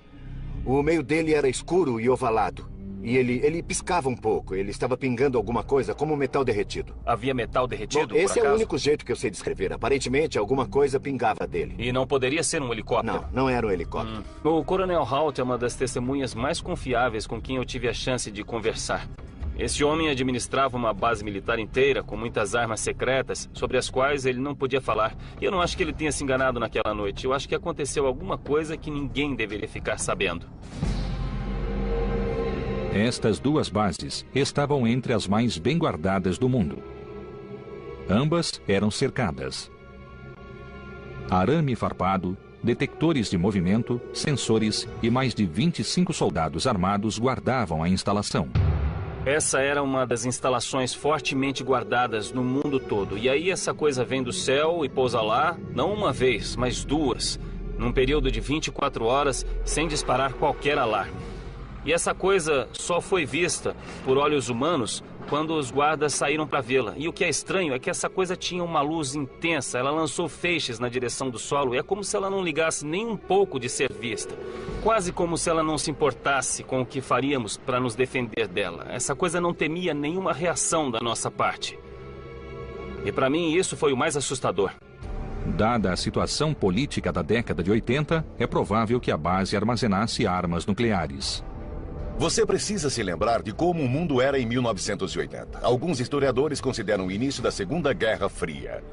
O meio dele era escuro e ovalado. E ele piscava um pouco. Ele estava pingando alguma coisa, como metal derretido. Havia metal derretido, Bom, esse é o único jeito que eu sei descrever. Aparentemente, alguma coisa pingava dele. E não poderia ser um helicóptero? Não, não era um helicóptero. O coronel Haut é uma das testemunhas mais confiáveis com quem eu tive a chance de conversar. Esse homem administrava uma base militar inteira, com muitas armas secretas, sobre as quais ele não podia falar. E eu não acho que ele tenha se enganado naquela noite. Eu acho que aconteceu alguma coisa que ninguém deveria ficar sabendo. Estas 2 bases estavam entre as mais bem guardadas do mundo. Ambas eram cercadas. Arame farpado, detectores de movimento, sensores e mais de 25 soldados armados guardavam a instalação. Essa era uma das instalações fortemente guardadas no mundo todo. E aí essa coisa vem do céu e pousa lá, não uma vez, mas 2, num período de 24 horas, sem disparar qualquer alarme. E essa coisa só foi vista por olhos humanos quando os guardas saíram para vê-la. E o que é estranho é que essa coisa tinha uma luz intensa. Ela lançou feixes na direção do solo e é como se ela não ligasse nem um pouco de ser vista. Quase como se ela não se importasse com o que faríamos para nos defender dela. Essa coisa não temia nenhuma reação da nossa parte. E para mim isso foi o mais assustador. Dada a situação política da década de 80, é provável que a base armazenasse armas nucleares. Você precisa se lembrar de como o mundo era em 1980. Alguns historiadores consideram o início da Segunda Guerra Fria.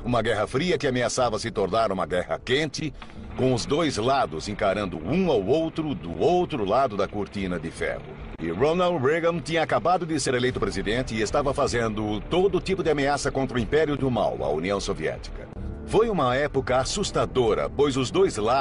Uma guerra fria que ameaçava se tornar uma guerra quente, com os dois lados encarando um ao outro do outro lado da cortina de ferro. E Ronald Reagan tinha acabado de ser eleito presidente e estava fazendo todo tipo de ameaça contra o Império do Mal, a União Soviética. Foi uma época assustadora, pois os dois lados